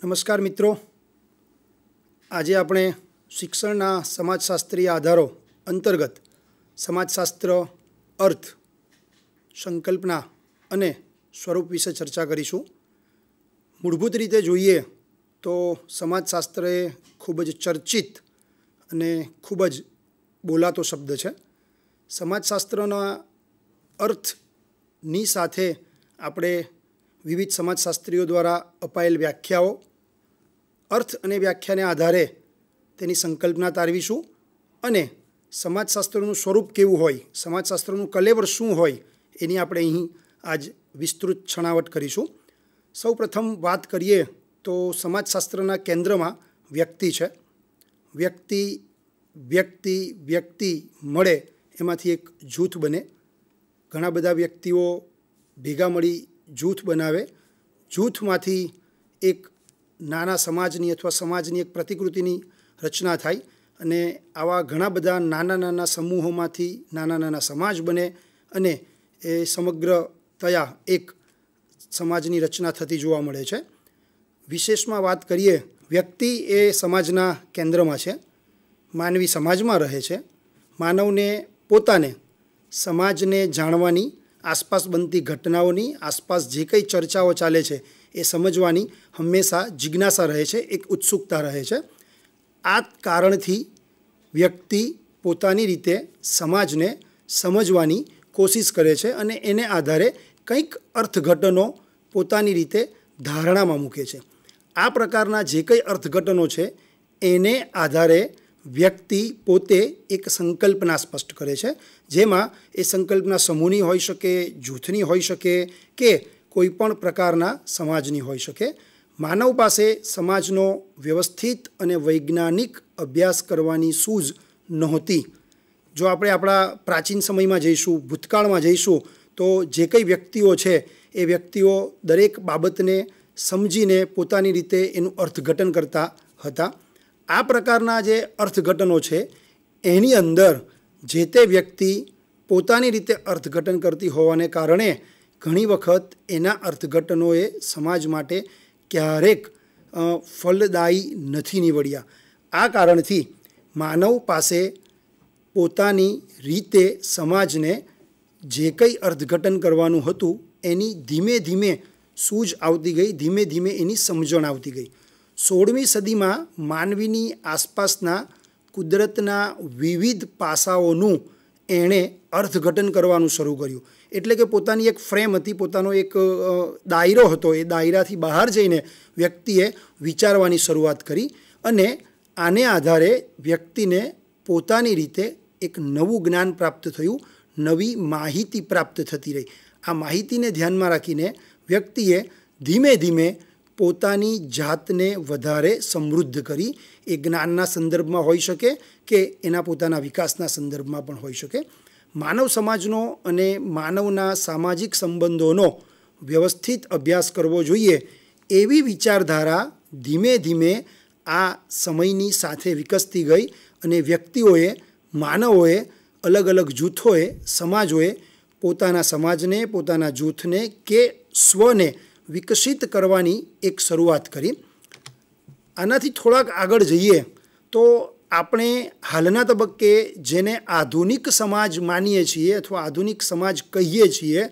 नमस्कार मित्रों, आज આપણે શિક્ષણના સમાજશાસ્ત્રીય આધારો અંતર્ગત સમાજશાસ્ત્ર, અર્થ, સંકલ્પના અને સ્વરૂપ વિશે ચર્ચા કરીશું। મૂળભૂત રીતે જોઈએ તો સમાજશાસ્ત્ર એ ખૂબ જ ચર્ચિત અને ખૂબ જ બોલાતો શબ્દ છે। સમાજશાસ્ત્રના અર્થની સાથે આપણે વિવિધ સમાજશાસ્ત્રીઓ દ્વારા અપાયેલ વ્યાખ્યાઓ, अर्थ અને વ્યાખ્યાને આધારે તેની સંકલ્પના તારવીશું અને સમાજશાસ્ત્રનું સ્વરૂપ કેવું હોય, સમાજશાસ્ત્રનું કલેવર શું હોય એની આપણે અહીં આજ વિસ્તૃત છણાવટ કરીશું। સૌપ્રથમ વાત કરીએ તો સમાજશાસ્ત્રના કેન્દ્રમાં વ્યક્તિ છે। વ્યક્તિ વ્યક્તિ વ્યક્તિ મળે એમાંથી એક જૂથ બને। ઘણા બધા વ્યક્તિઓ ભેગા મળી જૂથ બનાવે। જૂથમાંથી એક નાના સમાજની અથવા સમાજની એક પ્રતિકૃતિની રચના થાય અને આવા ઘણા બધા નાના નાના સમૂહોમાંથી નાના નાના સમાજ બને અને એ સમગ્રતયા એક સમાજની રચના થતી જોવા મળે છે। વિશેષમાં વાત કરીએ, વ્યક્તિ એ સમાજના કેન્દ્રમાં છે। માનવી સમાજમાં રહે છે। માનવને પોતાને સમાજને જાણવાની, આસપાસ બનતી ઘટનાઓની, આસપાસ જે કંઈ ચર્ચાઓ ચાલે છે એ સમજવાની હંમેશા જિજ્ઞાસા રહે છે, એક ઉત્સુકતા રહે છે। આ કારણથી વ્યક્તિ પોતાની રીતે સમાજને સમજવાની કોશિશ કરે છે અને એને આધારે કંઈક અર્થઘટનો પોતાની રીતે ધારણામાં મૂકે છે। આ પ્રકારના જે કંઈ અર્થઘટનો છે એને આધારે વ્યક્તિ પોતે એક સંકલ્પના સ્પષ્ટ કરે છે, જેમાં એ સંકલ્પના સમૂહની હોઈ શકે, જૂથની હોઈ શકે કે કોઈ પણ પ્રકારના સમાજની હોઈ શકે। માનવ પાસે સમાજનો વ્યવસ્થિત અને વૈજ્ઞાનિક અભ્યાસ કરવાની સૂઝ નહોતી। જો આપણે આપણા પ્રાચીન સમયમાં જઈશું, ભૂતકાળમાં જઈશું, તો જે કંઈ વ્યક્તિઓ છે એ વ્યક્તિઓ દરેક બાબતને સમજીને પોતાની રીતે એનું અર્થઘટન કરતા હતા। આ પ્રકારના જે અર્થઘટનો છે એની અંદર જે તે વ્યક્તિ પોતાની રીતે અર્થઘટન કરતી હોવાને કારણે ઘણી વખત એના અર્થઘટનોએ સમાજ માટે ક્યારેક ફલદાયી નથી નીવડ્યા। આ કારણથી માનવ પાસે પોતાની રીતે સમાજને જે કંઈ અર્થઘટન કરવાનું હતું એની ધીમે ધીમે સૂઝ આવતી ગઈ, ધીમે ધીમે એની સમજણ આવતી ગઈ। 16મી સદીમાં માનવીની આસપાસના કુદરતના વિવિધ પાસાઓનું એણે અર્થઘટન કરવાનું શરૂ કર્યું। એટલે કે પોતાની એક ફ્રેમ હતી, પોતાનો એક દાયરો હતો, એ દાયરાથી બહાર જઈને વ્યક્તિએ વિચારવાની શરૂઆત કરી અને આને આધારે વ્યક્તિને પોતાની રીતે એક નવું જ્ઞાન પ્રાપ્ત થયું, નવી માહિતી પ્રાપ્ત થતી રહી। આ માહિતીને ધ્યાનમાં રાખીને વ્યક્તિએ ધીમે ધીમે પોતાની જાતને વધારે સમૃદ્ધ કરી। એ જ્ઞાનના સંદર્ભમાં હોઈ શકે કે એના પોતાના વિકાસના સંદર્ભમાં પણ હોઈ શકે। માનવ સમાજનો અને માનવના સામાજિક સંબંધોનો વ્યવસ્થિત અભ્યાસ કરવો જોઈએ એવી વિચારધારા ધીમે ધીમે આ સમયની સાથે વિકસતી ગઈ અને વ્યક્તિઓએ, માનવોએ, અલગ અલગ જૂથોએ, સમાજોએ પોતાના સમાજને, પોતાના જૂથને કે સ્વને વિકસિત કરવાની એક શરૂઆત કરી। આનાથી થોડાક આગળ જઈએ તો આપણે હાલના તબક્કે જેને આધુનિક સમાજ માનીએ છીએ અથવા આધુનિક સમાજ કહીએ છીએ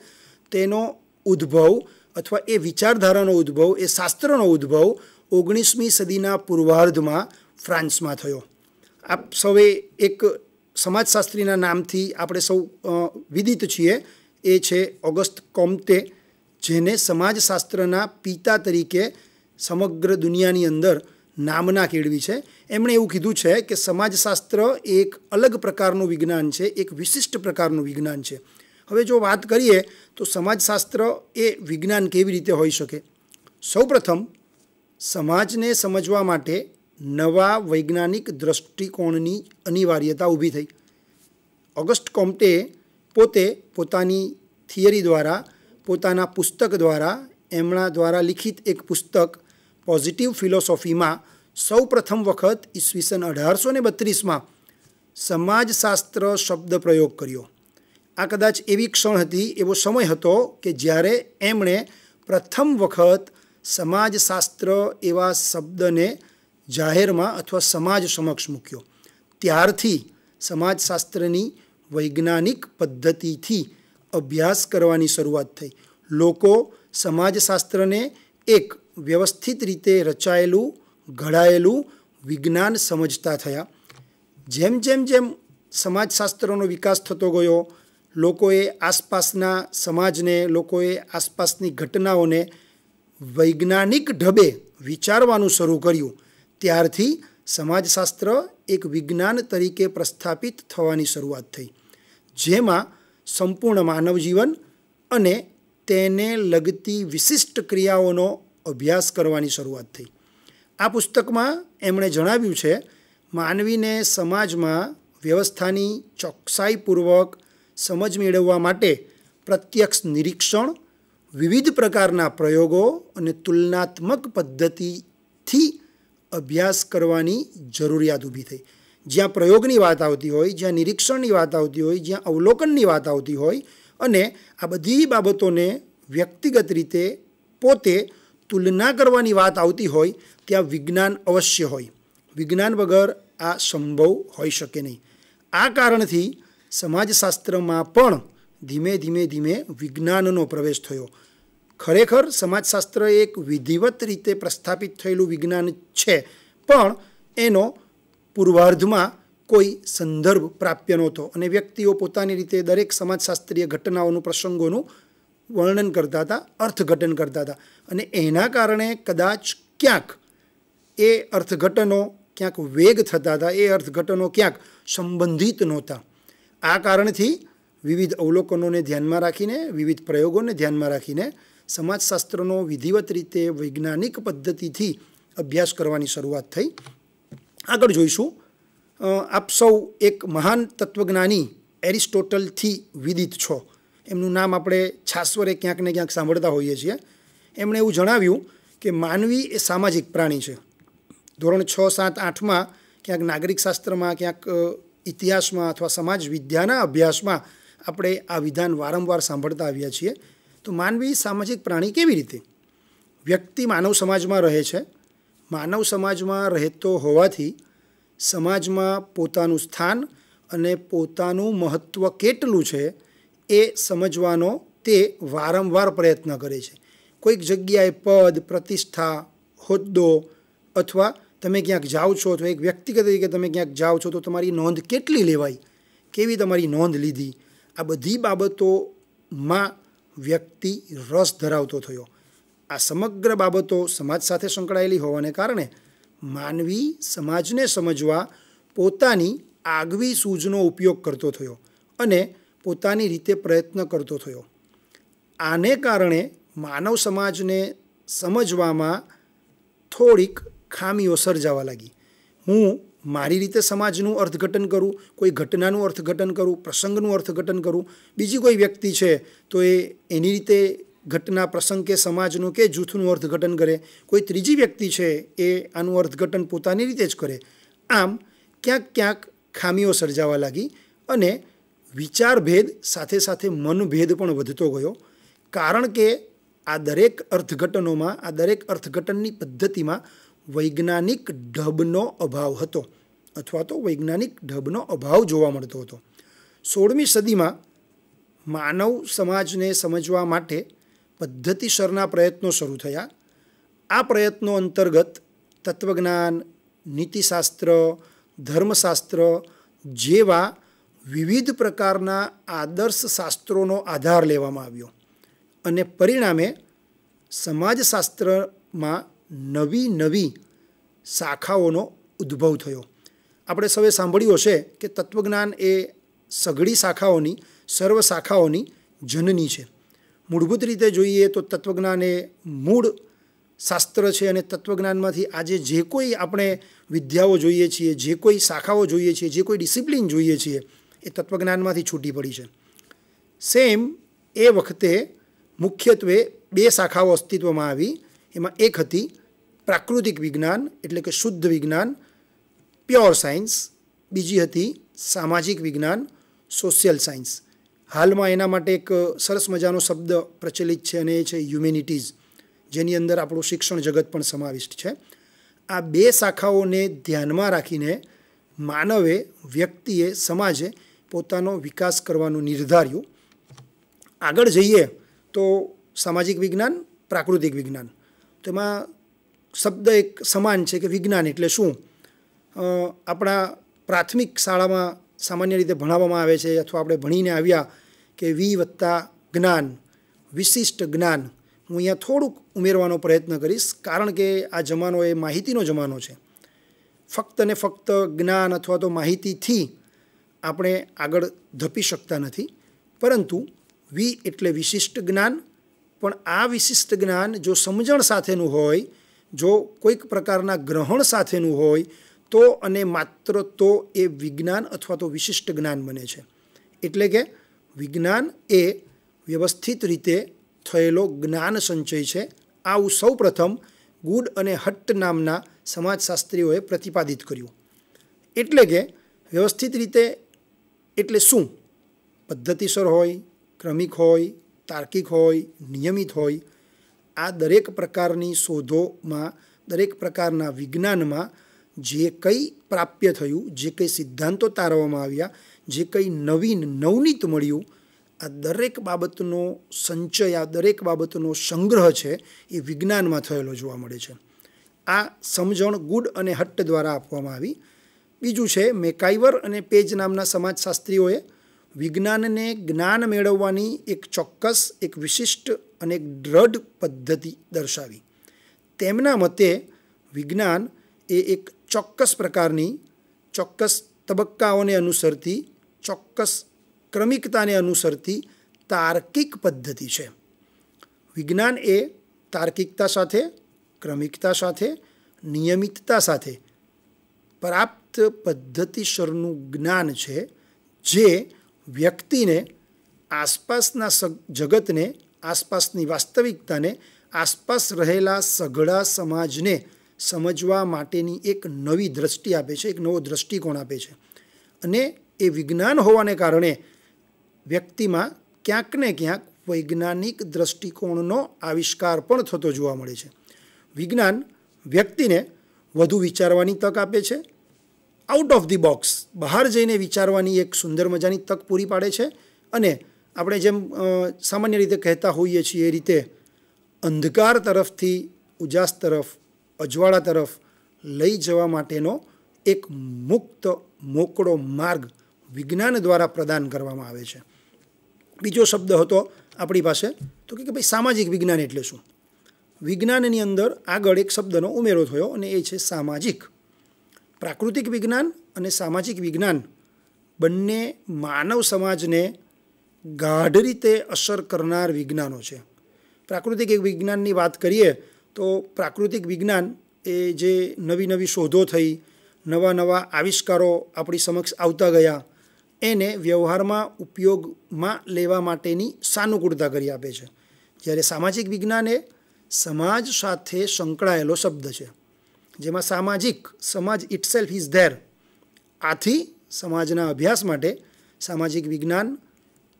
તેનો ઉદ્ભવ અથવા એ વિચારધારાનો ઉદ્ભવ, એ શાસ્ત્રનો ઉદ્ભવ 19મી સદીના પૂર્વાર્ધમાં ફ્રાન્સમાં થયો। આપ સૌએ એક સમાજશાસ્ત્રીના નામથી આપણે સૌ વિદિત છીએ, એ છે ઓગસ્ટ કોમ્તે, જેને સમાજશાસ્ત્રના પિતા તરીકે સમગ્ર દુનિયાની અંદર નામના કેળવી છે। એમણે એવું કીધું છે કે સમાજશાસ્ત્ર એક અલગ પ્રકારનું વિજ્ઞાન છે, એક વિશિષ્ટ પ્રકારનું વિજ્ઞાન છે। હવે જો વાત કરીએ તો સમાજશાસ્ત્ર એ વિજ્ઞાન કેવી રીતે હોઈ શકે? સૌપ્રથમ સમાજને સમજવા માટે નવા વૈજ્ઞાનિક દૃષ્ટિકોણની અનિવાર્યતા ઊભી થઈ। ઓગસ્ટ કોમ્ટે પોતે પોતાની થિયરી દ્વારા, પોતાના પુસ્તક દ્વારા, એમના દ્વારા લિખિત એક પુસ્તક પોઝિટિવ ફિલોસોફીમાં સૌ પ્રથમ વખત ઈસવીસન 1832માં સમાજશાસ્ત્ર શબ્દ પ્રયોગ કર્યો। આ કદાચ એવી ક્ષણ હતી, એવો સમય હતો કે જ્યારે એમણે પ્રથમ વખત સમાજશાસ્ત્ર એવા શબ્દને જાહેરમાં અથવા સમાજ સમક્ષ મૂક્યો, ત્યારથી સમાજશાસ્ત્રની વૈજ્ઞાનિક પદ્ધતિથી અભ્યાસ કરવાની શરૂઆત થઈ. લોકો સમાજશાસ્ત્રને એક વ્યવસ્થિત રીતે રચાયેલું, ઘડાયેલું વિજ્ઞાન સમજતા થયા. જેમ જેમ જેમ સમાજશાસ્ત્રનો વિકાસ થતો ગયો, લોકોએ આસપાસના સમાજને, લોકોએ આસપાસની ઘટનાઓને વૈજ્ઞાનિક ઢબે વિચારવાનું શરૂ કર્યું, ત્યારથી સમાજશાસ્ત્ર એક વિજ્ઞાન તરીકે પ્રસ્થાપિત થવાની શરૂઆત થઈ, જેમાં સંપૂર્ણ માનવ જીવન અને તેને લગતી વિશિષ્ટ ક્રિયાઓનો અભ્યાસ કરવાની શરૂઆત થઈ. આ પુસ્તકમાં એમણે જણાવ્યું છે, માનવીને સમાજમાં વ્યવસ્થાની ચોકસાઈપૂર્વક સમજ મેળવવા માટે પ્રત્યક્ષ નિરીક્ષણ, વિવિધ પ્રકારના પ્રયોગો અને તુલનાત્મક પદ્ધતિથી અભ્યાસ કરવાની જરૂરિયાત ઊભી થઈ. જ્યાં પ્રયોગની વાત આવતી હોય, જ્યાં નિરીક્ષણની વાત આવતી હોય, જ્યાં અવલોકનની વાત આવતી હોય અને આ બધી બાબતોને વ્યક્તિગત રીતે પોતે તુલના કરવાની વાત આવતી હોય, ત્યાં વિજ્ઞાન અવશ્ય હોય. વિજ્ઞાન વગર આ સંભવ હોઈ શકે નહીં. આ કારણથી સમાજશાસ્ત્રમાં પણ ધીમે ધીમે ધીમે વિજ્ઞાનનો પ્રવેશ થયો. ખરેખર સમાજશાસ્ત્ર એક વિધિવત રીતે પ્રસ્થાપિત થયેલું વિજ્ઞાન છે, પણ એનો પૂર્વાર્ધમાં કોઈ સંદર્ભ પ્રાપ્ય નહોતો અને વ્યક્તિઓ પોતાની રીતે દરેક સમાજશાસ્ત્રીય ઘટનાઓનું, પ્રસંગોનું વર્ણન કરતા હતા, અર્થઘટન કરતા હતા અને એના કારણે કદાચ ક્યાંક એ અર્થઘટનો ક્યાંક વેગ થતા હતા, એ અર્થઘટનો ક્યાંક સંબંધિત નહોતા. આ કારણથી વિવિધ અવલોકનોને ધ્યાનમાં રાખીને, વિવિધ પ્રયોગોને ધ્યાનમાં રાખીને સમાજશાસ્ત્રનો વિધિવત રીતે વૈજ્ઞાનિક પદ્ધતિથી અભ્યાસ કરવાની શરૂઆત થઈ. આગળ જોઈશું. આપ સૌ એક મહાન તત્વજ્ઞાની એરિસ્ટોટલથી વિદિત છો. એમનું નામ આપણે છાસવરે ક્યાંક ને ક્યાંક સાંભળતા હોઈએ છીએ. એમણે એવું જણાવ્યું કે માનવી એ સામાજિક પ્રાણી છે. ધોરણ 6, 7, 8માં ક્યાંક નાગરિક શાસ્ત્રમાં, ક્યાંક ઇતિહાસમાં અથવા સમાજ વિદ્યાના અભ્યાસમાં આપણે આ વિધાન વારંવાર સાંભળતા આવ્યા છીએ. તો માનવી સામાજિક પ્રાણી કેવી રીતે? વ્યક્તિ માનવ સમાજમાં રહે છે. માનવ સમાજમાં રહેતો હોવાથી સમાજમાં પોતાનું સ્થાન અને પોતાનું મહત્ત્વ કેટલું છે એ સમજવાનો તે વારંવાર પ્રયત્ન કરે છે. કોઈક જગ્યાએ પદ, પ્રતિષ્ઠા, હોદ્દો અથવા તમે ક્યાંક જાઓ છો તો એક વ્યક્તિગત તરીકે તમે ક્યાંક જાઓ છો તો તમારી નોંધ કેટલી લેવાઈ, કેવી તમારી નોંધ લીધી, આ બધી બાબતોમાં વ્યક્તિ રસ ધરાવતો થયો. આ સમગ્ર બાબતો સમાજ સાથે સંકળાયેલી હોવાને કારણે માનવી સમાજને સમજવા પોતાની આગવી સૂઝનો ઉપયોગ કરતો થયો અને પોતાની રીતે પ્રયત્ન કરતો થયો. આને કારણે માનવ સમાજને સમજવામાં થોડીક ખામીઓ સર્જાવા લાગી. હું મારી રીતે સમાજનું અર્થઘટન કરું, કોઈ ઘટનાનું અર્થઘટન કરું, પ્રસંગનું અર્થઘટન કરું, બીજી કોઈ વ્યક્તિ છે તો એ એની રીતે ઘટના, પ્રસંગ કે સમાજનું કે જૂથનું અર્થઘટન કરે, કોઈ ત્રીજી વ્યક્તિ છે એ આનું અર્થઘટન પોતાની રીતે જ કરે. આમ ક્યાંક ક્યાંક ખામીઓ સર્જાવા લાગી અને વિચારભેદ સાથે સાથે મનભેદ પણ વધતો ગયો. કારણ કે આ દરેક અર્થઘટનોમાં, આ દરેક અર્થઘટનની પદ્ધતિમાં વૈજ્ઞાનિક ઢબનો અભાવ હતો અથવા તો વૈજ્ઞાનિક ઢબનો અભાવ જોવા મળતો હતો. 16મી સદીમાં માનવ સમાજને સમજવા માટે પદ્ધતિસરના પ્રયત્નો શરૂ થયા. આ પ્રયત્નો અંતર્ગત તત્વજ્ઞાન, નીતિશાસ્ત્ર, ધર્મશાસ્ત્ર જેવા વિવિધ પ્રકારના આદર્શ શાસ્ત્રોનો આધાર લેવામાં આવ્યો અને પરિણામે સમાજશાસ્ત્રમાં નવી નવી શાખાઓનો ઉદ્ભવ થયો. આપણે સૌએ સાંભળ્યું હશે કે તત્વજ્ઞાન એ સઘળી શાખાઓની, સર્વ શાખાઓની જનની છે. મૂળભૂત રીતે જોઈએ તો તત્વજ્ઞાન એ મૂળ શાસ્ત્ર છે અને તત્વજ્ઞાનમાંથી આજે જે કોઈ આપણે વિદ્યાઓ જોઈએ છીએ, જે કોઈ શાખાઓ જોઈએ છીએ, જે કોઈ ડિસિપ્લિન જોઈએ છીએ એ તત્વજ્ઞાનમાંથી છૂટી પડી છે. સેમ એ વખતે મુખ્યત્વે 2 શાખાઓ અસ્તિત્વમાં આવી. એમાં એક હતી પ્રાકૃતિક વિજ્ઞાન એટલે કે શુદ્ધ વિજ્ઞાન, પ્યોર સાયન્સ. બીજી હતી સામાજિક વિજ્ઞાન, સોશિયલ સાયન્સ. હાલમાં એના માટે એક સરસ મજાનો શબ્દ પ્રચલિત છે અને એ છે હ્યુમેનિટીઝ. જેની અંદર આપણું શિક્ષણ જગત પણ સમાવિષ્ટ છે. આ બે શાખાઓને ધ્યાનમાં રાખીને માનવે, વ્યક્તિએ, સમાજે પોતાનો વિકાસ કરવાનું નિર્ધાર્યું. આગળ જઈએ તો સામાજિક વિજ્ઞાન, પ્રાકૃતિક વિજ્ઞાન. તેમાં શબ્દ એક સમાન છે કે વિજ્ઞાન એટલે શું. આપણા પ્રાથમિક શાળામાં સામાન્ય રીતે ભણાવવામાં આવે છે અથવા આપણે ભણીને આવ્યા કે વી વત્તા જ્ઞાન, વિશિષ્ટ જ્ઞાન. હું અહીંયા થોડુંક ઉમેરવાનો પ્રયત્ન કરીશ, કારણ કે આ જમાનો એ માહિતીનો જમાનો છે. ફક્ત ને ફક્ત જ્ઞાન અથવા તો માહિતીથી આપણે આગળ ધપી શકતા નથી, પરંતુ વી એટલે વિશિષ્ટ જ્ઞાન. પણ આ વિશિષ્ટ જ્ઞાન જો સમજણ સાથેનું હોય, જો કોઈક પ્રકારના ગ્રહણ સાથેનું હોય તો અને માત્ર તો એ વિજ્ઞાન અથવા તો વિશિષ્ટ જ્ઞાન બને છે. એટલે કે વિજ્ઞાન એ વ્યવસ્થિત રીતે થયેલો જ્ઞાન સંચય છે. આવું સૌ પ્રથમ ગુડ અને હટ્ટ નામના સમાજશાસ્ત્રીઓએ પ્રતિપાદિત કર્યું. એટલે કે વ્યવસ્થિત રીતે એટલે શું? પદ્ધતિસર હોય, ક્રમિક હોય, તાર્કિક હોય, નિયમિત હોય. આ દરેક પ્રકારની શોધોમાં, દરેક પ્રકારના વિજ્ઞાનમાં જે કંઈ પ્રાપ્ય થયું, જે કંઈ સિદ્ધાંતો તારવવામાં આવ્યા, જે કંઈ નવીન નવનીત મળ્યું, આ દરેક બાબતનો સંચય, આ દરેક બાબતનો સંગ્રહ છે એ વિજ્ઞાનમાં થયેલો જોવા મળે છે. આ સમજણ ગુડ અને હટ્ટ દ્વારા આપવામાં આવી. બીજું છે મેકાઈવર અને પેજ નામના સમાજશાસ્ત્રીઓએ વિજ્ઞાનને જ્ઞાન મેળવવાની એક ચોક્કસ, એક વિશિષ્ટ અને એક દ્રઢ પદ્ધતિ દર્શાવી. તેમના મતે વિજ્ઞાન એ એક ચોક્કસ પ્રકારની, ચોક્કસ તબક્કાઓને અનુસરતી, ચોક્કસ ક્રમિકતાને અનુસરતી તાર્કિક પદ્ધતિ છે. વિજ્ઞાન એ તાર્કિકતા સાથે, ક્રમિકતા સાથે, નિયમિતતા સાથે પ્રાપ્ત પદ્ધતિસરનું જ્ઞાન છે, જે વ્યક્તિને આસપાસના જગતને, આસપાસની વાસ્તવિકતાને, આસપાસ રહેલા સઘળા સમાજને સમજવા માટેની એક નવી દ્રષ્ટિ આપે છે, એક નવો દૃષ્ટિકોણ આપે છે. અને એ વિજ્ઞાન હોવાને કારણે વ્યક્તિમાં ક્યાંક ને ક્યાંક વૈજ્ઞાનિક દૃષ્ટિકોણનો આવિષ્કાર પણ થતો જોવા મળે છે. વિજ્ઞાન વ્યક્તિને વધુ વિચારવાની તક આપે છે. આઉટ ઓફ ધી બોક્સ, બહાર જઈને વિચારવાની એક સુંદર મજાની તક પૂરી પાડે છે. અને આપણે જેમ સામાન્ય રીતે કહેતા હોઈએ છીએ એ રીતે અંધકાર તરફથી ઉજાસ તરફ, અજવાળા તરફ લઈ જવા માટેનો એક મુક્ત, મોકળો માર્ગ વિજ્ઞાન દ્વારા પ્રદાન કરવામાં આવે છે. બીજો શબ્દ હતો આપણી પાસે તો કે ભાઈ સામાજિક વિજ્ઞાન એટલે શું? વિજ્ઞાનની અંદર આગળ એક શબ્દનો ઉમેરો થયો અને એ છે સામાજિક. પ્રાકૃતિક વિજ્ઞાન અને સામાજિક વિજ્ઞાન બંને માનવ સમાજને ગાઢ રીતે અસર કરનાર વિજ્ઞાનો છે. પ્રાકૃતિક વિજ્ઞાનની વાત કરીએ તો પ્રાકૃતિક વિજ્ઞાન એ જે નવી નવી શોધો થઈ, નવા નવા આવિષ્કારો આપણી સમક્ષ આવતા ગયા, એને વ્યવહારમાં ઉપયોગમાં લેવા માટેની સાનુકૂળતા કરી આપે છે. જ્યારે સામાજિક વિજ્ઞાન એ સમાજ સાથે સંકળાયેલો શબ્દ છે, જેમાં સામાજિક, સમાજ ઇટસેલ્ફ ઇઝ ધેર. આથી સમાજના અભ્યાસ માટે સામાજિક વિજ્ઞાન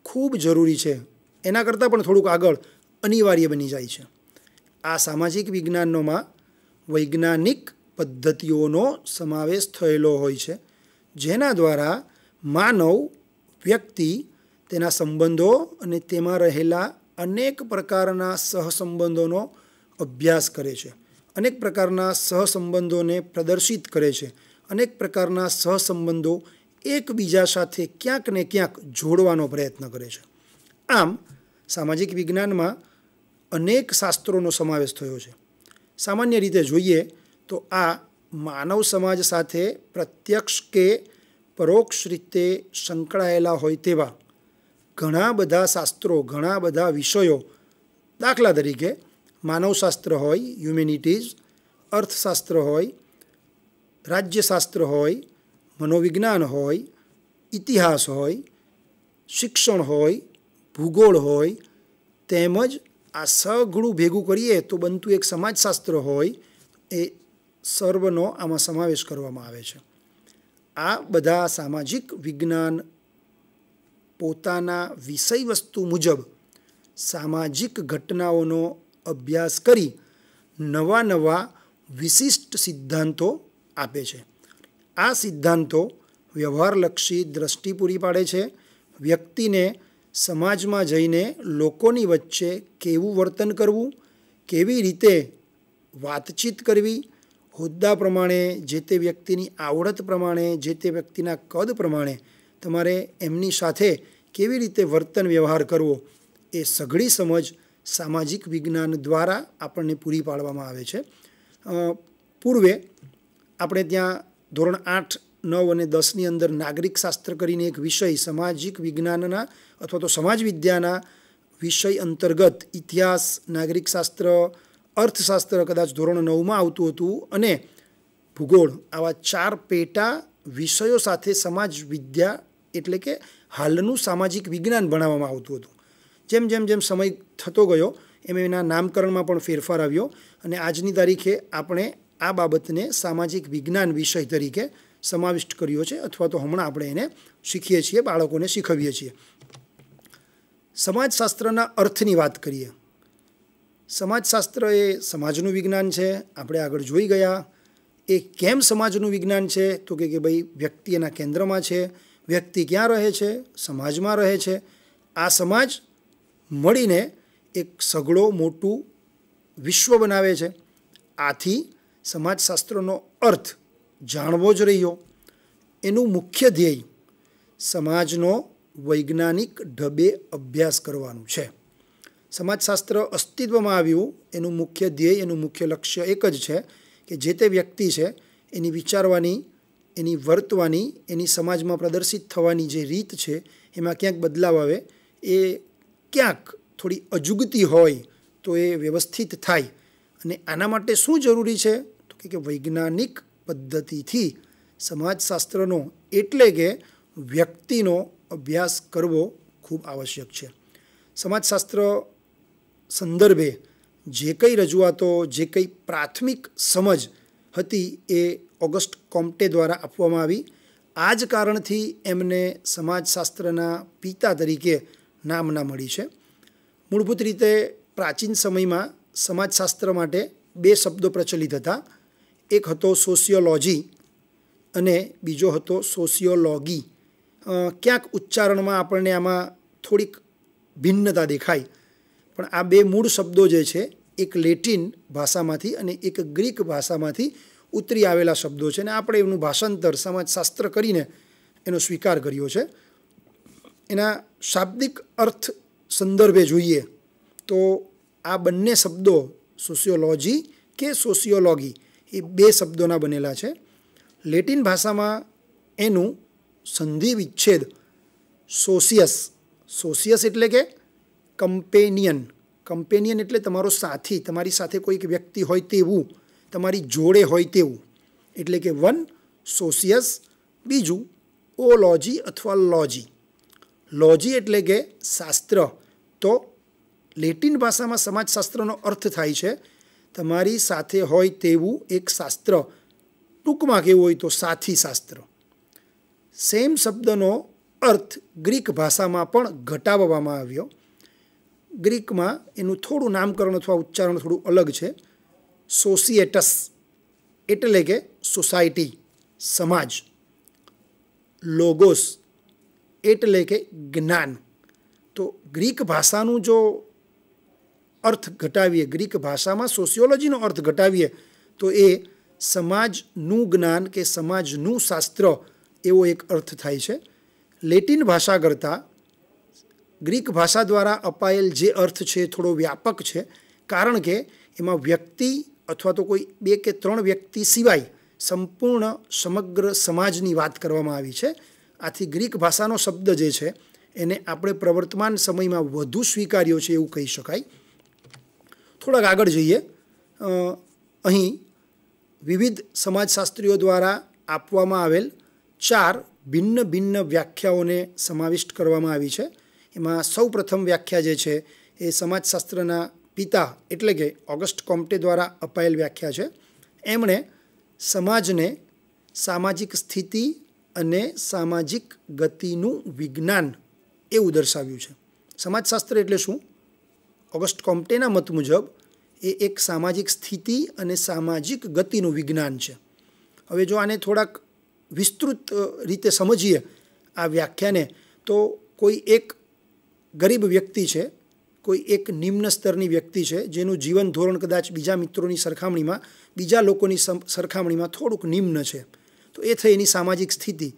ખૂબ જરૂરી છે. એના કરતાં પણ થોડુંક આગળ અનિવાર્ય બની જાય છે. આ સામાજિક વિજ્ઞાનોમાં વૈજ્ઞાનિક પદ્ધતિઓનો સમાવેશ થયેલો હોય છે, જેના દ્વારા માનવ, વ્યક્તિ, તેના સંબંધો અને તેમાં રહેલા અનેક પ્રકારના સહસંબંધોનો અભ્યાસ કરે છે, અનેક પ્રકારના સહસંબંધોને પ્રદર્શિત કરે છે, અનેક પ્રકારના સહસંબંધો એકબીજા સાથે ક્યાંક ને ક્યાંક જોડવાનો પ્રયત્ન કરે છે. આમ સામાજિક વિજ્ઞાનમાં અનેક શાસ્ત્રોનો સમાવેશ થયો છે. સામાન્ય રીતે જોઈએ તો આ માનવ સમાજ સાથે પ્રત્યક્ષ કે પરોક્ષ રીતે સંકળાયેલા હોય તેવા ઘણા બધા શાસ્ત્રો, ઘણા બધા વિષયો, દાખલા તરીકે માનવશાસ્ત્ર હોય, હ્યુમેનિટીઝ, અર્થશાસ્ત્ર હોય, રાજ્યશાસ્ત્ર હોય, મનોવિજ્ઞાન હોય, ઇતિહાસ હોય, શિક્ષણ હોય, ભૂગોળ હોય, તેમજ આ સઘળું ભેગું કરીએ તો બનતું એક સમાજશાસ્ત્ર હોય, એ સર્વનો આમાં સમાવેશ કરવામાં આવે છે. આ બધા સામાજિક વિજ્ઞાન પોતાના વિષય વસ્તુ મુજબ સામાજિક ઘટનાઓનો અભ્યાસ કરી નવા નવા વિશિષ્ટ સિદ્ધાંતો આપે છે. આ સિદ્ધાંતો વ્યવહારલક્ષી દ્રષ્ટિ પૂરી પાડે છે. વ્યક્તિને સમાજમાં જઈને લોકોની વચ્ચે કેવું વર્તન કરવું, કેવી રીતે વાતચીત કરવી, હોદ્દા પ્રમાણે, જે તે વ્યક્તિની આવડત પ્રમાણે, જે તે વ્યક્તિના કદ પ્રમાણે તમારે એમની સાથે કેવી રીતે વર્તન વ્યવહાર કરવો, એ સઘળી સમજ સામાજિક વિજ્ઞાન દ્વારા આપણને પૂરી પાડવામાં આવે છે. પૂર્વે આપણે ત્યાં ધોરણ 8, 9 અને 10ની અંદર નાગરિક શાસ્ત્ર કરીને એક વિષય સામાજિક વિજ્ઞાનના અથવા તો સમાજ વિદ્યાના વિષય અંતર્ગત ઇતિહાસ, નાગરિક શાસ્ત્ર, અર્થશાસ્ત્ર કદાચ ધોરણ 9માં આવતું હતું અને ભૂગોળ, આવા 4 પેટા વિષયો સાથે સમાજ વિદ્યા એટલે કે હાલનું સામાજિક વિજ્ઞાન ભણાવવામાં આવતું હતું. જેમ જેમ જેમ સમય થતો ગયો એમ એના નામકરણમાં પણ ફેરફાર આવ્યો અને આજની તારીખે આપણે આ બાબતને સામાજિક વિજ્ઞાન વિષય તરીકે સમાવિષ્ટ કર્યો છે અથવા તો હમણાં આપણે એને શીખીએ છીએ, બાળકોને શીખવીએ છીએ. સમાજશાસ્ત્રના અર્થની વાત કરીએ. સમાજશાસ્ત્ર એ સમાજનું વિજ્ઞાન છે. આપણે આગળ જોઈ ગયા. એ કેમ સમાજનું વિજ્ઞાન છે? તો કે ભાઈ વ્યક્તિ એના કેન્દ્રમાં છે. વ્યક્તિ ક્યાં રહે છે? સમાજમાં રહે છે. આ સમાજ મળીને એક સઘળો મોટું વિશ્વ બનાવે છે. આથી સમાજશાસ્ત્રનો અર્થ જાણવો જ રહ્યો. એનું મુખ્ય ધ્યેય સમાજનો વૈજ્ઞાનિક ઢબે અભ્યાસ કરવાનું છે. સમાજશાસ્ત્ર અસ્તિત્વમાં આવ્યું એનું મુખ્ય ધ્યેય, એનું મુખ્ય લક્ષ્ય એક જ છે કે જે તે વ્યક્તિ છે એની વિચારવાની, એની વર્તવાની, એની સમાજમાં પ્રદર્શિત થવાની જે રીત છે એમાં ક્યાંક બદલાવ આવે, એ ક્યાંક થોડી અજુગતી હોય તો એ વ્યવસ્થિત થાય. અને આના માટે શું જરૂરી છે? તો કે વૈજ્ઞાનિક પદ્ધતિથી સમાજશાસ્ત્રનો એટલે કે વ્યક્તિનો અભ્યાસ કરવો ખૂબ આવશ્યક છે. સમાજશાસ્ત્ર સંદર્ભે જે કંઈ રજૂઆતો, જે કંઈ પ્રાથમિક સમજ હતી એ ઓગસ્ટ કોમ્ટે દ્વારા આપવામાં આવી. આ જ કારણથી એમને સમાજશાસ્ત્રના પિતા તરીકે નામના મળી છે. મૂળભૂત રીતે પ્રાચીન સમયમાં સમાજશાસ્ત્ર માટે 2 શબ્દો પ્રચલિત હતા. એક હતો સોશિયોલોજી અને બીજો હતો સોશિયોલોગી. ક્યાંક ઉચ્ચારણમાં આપણને આમાં થોડીક ભિન્નતા દેખાય, પણ આ 2 મૂળ શબ્દો જે છે એક લેટિન ભાષામાંથી અને એક ગ્રીક ભાષામાંથી ઉતરી આવેલા શબ્દો છે અને આપણે એનું ભાષાંતર સમાજશાસ્ત્ર કરીને એનો સ્વીકાર કર્યો છે. એના શાબ્દિક અર્થ સંદર્ભે જોઈએ તો આ બંને શબ્દો સોશિયોલોજી કે સોશિયોલોગી એ 2 શબ્દોના બનેલા છે. લેટિન ભાષામાં એનું સંધિ વિચ્છેદ સોશિયસ એટલે કે કમ્પેનિયન. કમ્પેનિયન એટલે તમારો સાથી, તમારી સાથે કોઈક વ્યક્તિ હોય તેવું, તમારી જોડે હોય તેવું, એટલે કે 1 સોશિયસ, બીજું ઓલોજી અથવા લોજી. લોજી એટલે કે શાસ્ત્ર. તો લેટિન ભાષામાં સમાજશાસ્ત્રનો અર્થ થાય છે તમારી સાથે હોય તેવું એક શાસ્ત્ર. ટૂંકમાં કહેવું હોય તો સાથી શાસ્ત્ર. સેમ શબ્દનો અર્થ ગ્રીક ભાષામાં પણ ઘટાડવામાં આવ્યો. ગ્રીકમાં એનું થોડું નામકરણ અથવા ઉચ્ચારણ થોડું અલગ છે. સોસિએટસ એટલે કે સોસાયટી, સમાજ. લોગોસ એટલે કે જ્ઞાન. તો ગ્રીક ભાષાનું જો અર્થ ઘટાવીએ, ગ્રીક ભાષામાં સોશિયોલોજીનો અર્થ ઘટાવીએ તો એ સમાજનું જ્ઞાન કે સમાજનું શાસ્ત્ર એવો એક અર્થ થાય છે. લેટિન ભાષા કરતાં ગ્રીક ભાષા દ્વારા અપાયેલ જે અર્થ છે થોડો વ્યાપક છે, કારણ કે એમાં વ્યક્તિ અથવા તો કોઈ 2 કે 3 વ્યક્તિ સિવાય સંપૂર્ણ સમગ્ર સમાજની વાત કરવામાં આવી છે. આથી ગ્રીક ભાષાનો શબ્દ જે છે એને આપણે પ્રવર્તમાન સમયમાં વધુ સ્વીકાર્યો છે એવું કહી શકાય. થોડાક આગળ જઈએ. અહીં વિવિધ સમાજશાસ્ત્રીઓ દ્વારા આપવામાં આવેલ 4 ભિન્ન ભિન્ન વ્યાખ્યાઓને સમાવિષ્ટ કરવામાં આવી છે. એમાં સૌ પ્રથમ વ્યાખ્યા જે છે એ સમાજશાસ્ત્રના પિતા એટલે કે ઓગસ્ટ કોમ્ટે દ્વારા અપાયેલ વ્યાખ્યા છે. એમણે સમાજને સામાજિક સ્થિતિ અને સામાજિક ગતિનું વિજ્ઞાન એવું દર્શાવ્યું છે. સમાજશાસ્ત્ર એટલે શું? ઓગસ્ટ કોમ્ટેના મત મુજબ એ એક સામાજિક સ્થિતિ અને સામાજિક ગતિનું વિજ્ઞાન છે. હવે જો આને થોડાક વિસ્તૃત રીતે સમજીએ આ વ્યાખ્યાને, તો કોઈ એક ગરીબ વ્યક્તિ છે, કોઈ એક નિમ્ન સ્તરની વ્યક્તિ છે, જેનું જીવન ધોરણ કદાચ બીજા મિત્રોની સરખામણીમાં, બીજા લોકોની સરખામણીમાં થોડુંક નિમ્ન છે, તો એ થઈ એની સામાજિક સ્થિતિ.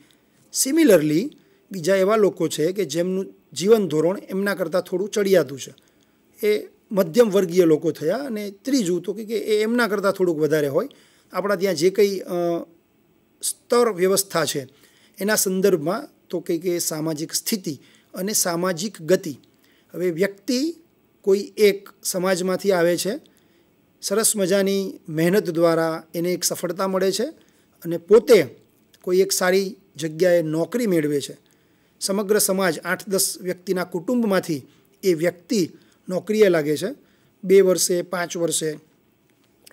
સિમિલરલી બીજા એવા લોકો છે કે જેમનું જીવન ધોરણ એમના કરતાં થોડું ચડિયાતું છે, એ મધ્યમ વર્ગીય લોકો થયા. અને ત્રીજું તો કે એ એમના કરતાં થોડુંક વધારે હોય. આપણા ત્યાં જે કંઈ સ્તર વ્યવસ્થા છે એના સંદર્ભમાં તો કે સામાજિક સ્થિતિ અને સામાજિક ગતિ. હવે વ્યક્તિ કોઈ એક સમાજમાંથી આવે છે, સરસ મજાની મહેનત દ્વારા એને એક સફળતા મળે છે અને પોતે કોઈ એક સારી જગ્યાએ નોકરી મેળવે છે. સમગ્ર સમાજ 8-10 વ્યક્તિના કુટુંબમાંથી એ વ્યક્તિ નોકરીએ લાગે છે. 2 વર્ષે 5 વર્ષે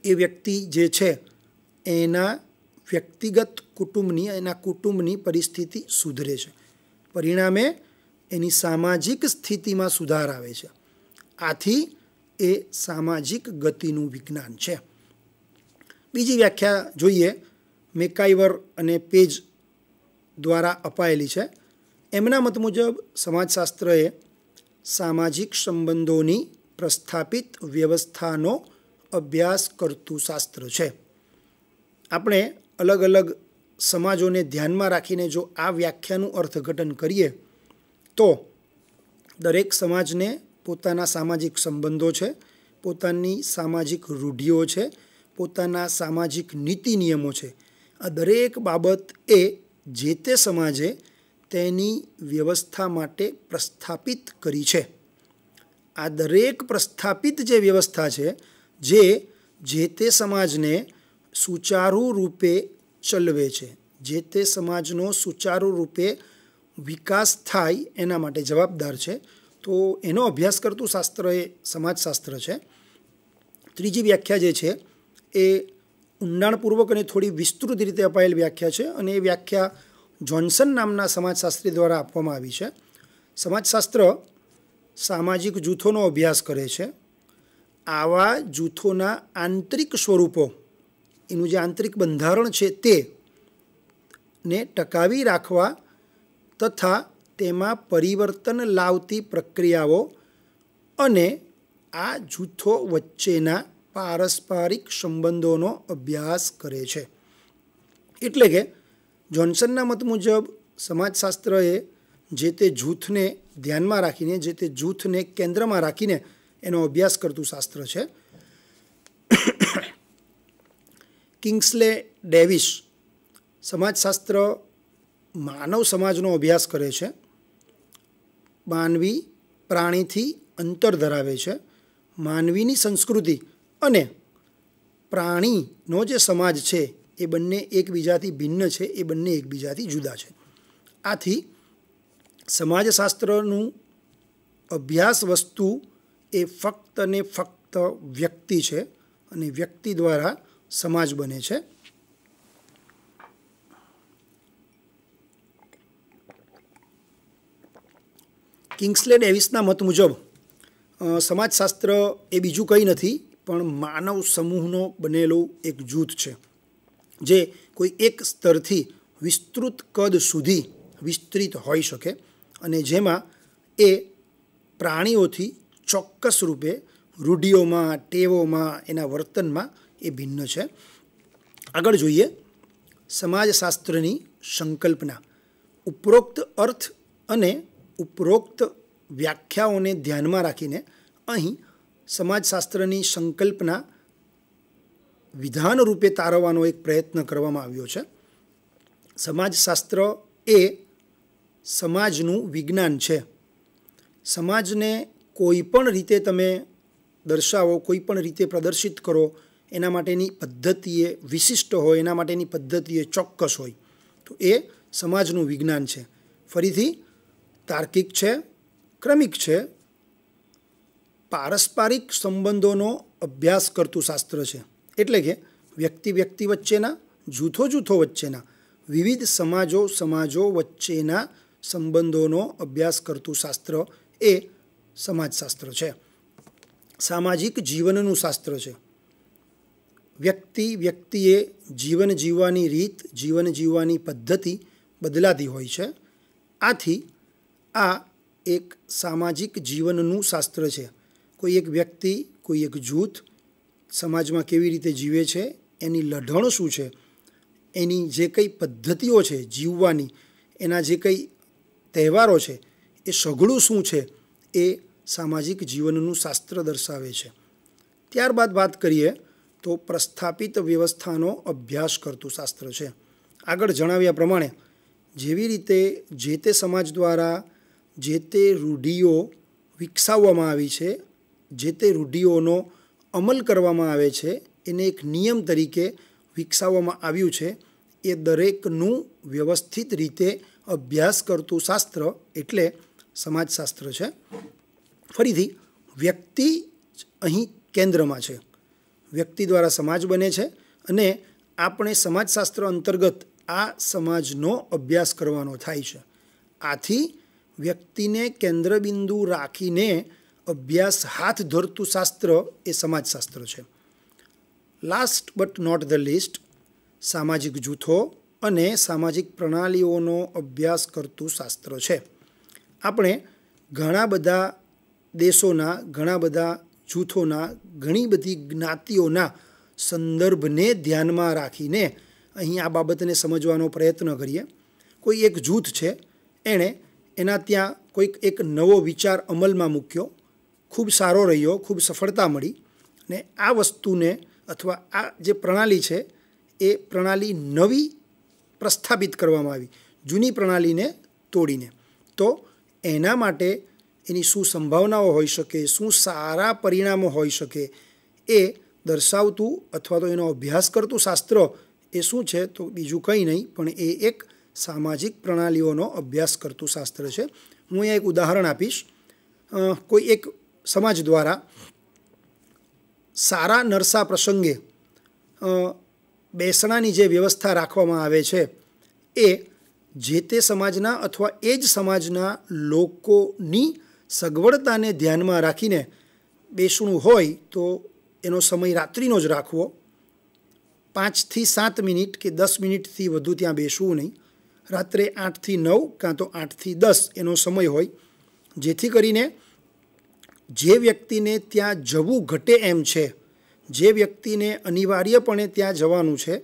એ વ્યક્તિ જે છે એના વ્યક્તિગત કુટુંબની, એના કુટુંબની પરિસ્થિતિ સુધરે છે. પરિણામે એની સામાજિક સ્થિતિમાં સુધાર આવે છે. આથી એ સામાજિક ગતિનું વિજ્ઞાન છે. બીજી વ્યાખ્યા જોઈએ, મેકાઈવર અને પેજ દ્વારા અપાયેલી છે. એમના મત મુજબ સમાજશાસ્ત્ર એ સામાજિક સંબંધોની પ્રસ્થાપિત વ્યવસ્થાનો અભ્યાસ કરતું શાસ્ત્ર છે. આપણે અલગ અલગ સમાજોને ધ્યાનમાં રાખીને જો આ વ્યાખ્યાનું અર્થઘટન કરીએ તો દરેક સમાજને પોતાના સામાજિક સંબંધો છે, પોતાની સામાજિક રૂઢિઓ છે, પોતાના સામાજિક નીતિ નિયમો છે. આ દરેક બાબત એ જે તે સમાજે તેની વ્યવસ્થા માટે પ્રસ્થાપિત કરી છે. આ દરેક પ્રસ્થાપિત જે વ્યવસ્થા છે, જે તે સમાજને સુચારુ રૂપે ચલવે છે, જે તે સમાજનો સુચારુ રૂપે વિકાસ થાય એના માટે જવાબદાર છે. તો એનો અભ્યાસ કરતું શાસ્ત્ર એ સમાજશાસ્ત્ર છે. ત્રીજી વ્યાખ્યા જે છે એ ઊંડાણપૂર્વક અને થોડી વિસ્તૃત રીતે અપાયેલ વ્યાખ્યા છે, અને એ વ્યાખ્યા જોન્સન નામના સમાજશાસ્ત્રી દ્વારા આપવામાં આવી છે. સમાજશાસ્ત્ર સામાજિક જૂથોનો અભ્યાસ કરે છે. આવા જૂથોના આંતરિક સ્વરૂપો, એનું જે આંતરિક બંધારણ છે તેને ટકાવી રાખવા તથા તેમાં પરિવર્તન લાવતી પ્રક્રિયાઓ અને આ જૂથો વચ્ચેના પારસ્પરિક સંબંધોનો અભ્યાસ કરે છે. એટલે કે જોન્સનના મત મુજબ સમાજશાસ્ત્ર એ જે તે જૂથને ધ્યાનમાં રાખીને, જે તે જૂથને કેન્દ્રમાં રાખીને એનો અભ્યાસ કરતું શાસ્ત્ર છે. કિંગ્સલે ડેવિસ સમાજશાસ્ત્ર માનવ સમાજનો અભ્યાસ કરે છે. માનવી પ્રાણીથી અંતર ધરાવે છે. માનવીની સંસ્કૃતિ અને પ્રાણીનો જે સમાજ છે એ બંને એકબીજાથી ભિન્ન છે, એ બંને એકબીજાથી જુદા છે. આથી સમાજશાસ્ત્રનું અભ્યાસ વસ્તુ એ ફક્ત ને ફક્ત વ્યક્તિ છે, અને વ્યક્તિ દ્વારા સમાજ બને છે. કિંગ્સલે ડેવિસના મત મુજબ સમાજશાસ્ત્ર એ બીજું કંઈ નથી પણ માનવ સમૂહનો બનેલું એક જૂથ છે, જે કોઈ એક સ્તરથી વિસ્તૃત કદ સુધી વિસ્તૃત હોઈ શકે અને જેમાં એ પ્રાણીઓથી ચોક્કસ રૂપે રૂઢિઓમાં, ટેવોમાં, એના વર્તનમાં એ ભિન્ન છે. આગળ જોઈએ સમાજશાસ્ત્રની સંકલ્પના. ઉપરોક્ત અર્થ અને ઉપરોક્ત વ્યાખ્યાઓને ધ્યાનમાં રાખીને અહીં સમાજશાસ્ત્રની સંકલ્પના વિધાન રૂપે તારવવાનો એક પ્રયત્ન કરવામાં આવ્યો છે. સમાજશાસ્ત્ર એ સમાજનું વિજ્ઞાન છે. સમાજને કોઈ પણ રીતે તમે દર્શાવો, કોઈ પણ રીતે પ્રદર્શિત કરો, એના માટેની પદ્ધતિએ વિશિષ્ટ હોય, એના માટેની પદ્ધતિએ ચોક્કસ હોય, તો એ સમાજનું વિજ્ઞાન છે. ફરીથી તાર્કિક છે, ક્રમિક છે, પારસ્પરિક સંબંધોનો અભ્યાસ કરતું શાસ્ત્ર છે. એટલે કે વ્યક્તિ વ્યક્તિ વચ્ચેના, જૂથો જૂથો વચ્ચેના, વિવિધ સમાજો વચ્ચેના સંબંધોનો અભ્યાસ કરતું શાસ્ત્ર એ સમાજશાસ્ત્ર છે. સામાજિક જીવનનું શાસ્ત્ર છે. વ્યક્તિએ જીવન જીવવાની રીત, જીવન જીવવાની પદ્ધતિ બદલાતી હોય છે. આથી આ એક સામાજિક જીવનનું શાસ્ત્ર છે. કોઈ એક વ્યક્તિ, કોઈ એક જૂથ સમાજમાં કેવી રીતે જીવે છે, એની લઢણ શું છે, એની જે કંઈ પદ્ધતિઓ છે જીવવાની, એના જે કંઈ તહેવારો છે, એ સઘળું શું છે, એ સામાજિક જીવનનું શાસ્ત્ર દર્શાવે છે. ત્યારબાદ વાત કરીએ તો પ્રસ્થાપિત વ્યવસ્થાનો અભ્યાસ કરતું શાસ્ત્ર છે. આગળ જણાવ્યા પ્રમાણે જેવી રીતે જે તે સમાજ દ્વારા જે તે રૂઢિઓ વિકસાવવામાં આવી છે, જે તે રૂઢિઓનો અમલ કરવામાં આવે છે, એને એક નિયમ તરીકે વિકસાવવામાં આવ્યું છે, એ દરેકનું વ્યવસ્થિત રીતે અભ્યાસ કરતું શાસ્ત્ર એટલે સમાજશાસ્ત્ર છે. ફરીથી વ્યક્તિ અહીં કેન્દ્રમાં છે. વ્યક્તિ દ્વારા સમાજ બને છે અને આપણે સમાજશાસ્ત્ર અંતર્ગત આ સમાજનો અભ્યાસ કરવાનો થાય છે. આથી વ્યક્તિને કેન્દ્રબિંદુ રાખીને અભ્યાસ હાથ ધરતું શાસ્ત્ર એ સમાજશાસ્ત્ર છે. Last but not the least, સામાજિક જૂથો અને સામાજિક પ્રણાલીઓનો અભ્યાસ કરતું શાસ્ત્ર છે. આપણે ઘણા બધા દેશોના, ઘણા બધા જૂથોના, ઘણી બધી જ્ઞાતિઓના સંદર્ભને ધ્યાનમાં રાખીને અહીં આ બાબતને સમજવાનો પ્રયત્ન કરીએ. કોઈ એક જૂથ છે, એણે એના ત્યાં કોઈક એક નવો વિચાર અમલમાં મૂક્યો, ખૂબ સારો રહ્યો, ખૂબ સફળતા મળી, ને આ વસ્તુને અથવા આ જે પ્રણાલી છે એ પ્રણાલી નવી પ્રસ્થાપિત કરવામાં આવી, જૂની પ્રણાલીને તોડીને. તો એના માટે એની શું સંભાવનાઓ હોઈ શકે, શું સારા પરિણામો હોઈ શકે, એ દર્શાવતું અથવા તો એનો અભ્યાસ કરતું શાસ્ત્ર એ શું છે તો બીજું કંઈ નહીં પણ એ એક સામાજિક પ્રણાલીઓનો અભ્યાસ કરતું શાસ્ત્ર છે. હું અહીંયા એક ઉદાહરણ આપીશ. કોઈ એક સમાજ દ્વારા સારા નરસા પ્રસંગે બેસણાની જે વ્યવસ્થા રાખવામાં આવે છે એ જે તે સમાજના અથવા એ જ સમાજના લોકોની સગવડતાને ધ્યાનમાં રાખીને બેસણું હોય તો એનો સમય રાત્રિનો જ રાખવો. 5 થી 7 મિનિટ કે 10 મિનિટથી વધુ ત્યાં બેસવું નહીં. રાત્રે 8 થી 9 કાં તો 8 થી 10 એનો સમય હોય, જેથી કરીને જે વ્યક્તિને ત્યાં જવું ઘટે એમ છે, જે વ્યક્તિને અનિવાર્યપણે ત્યાં જવાનું છે,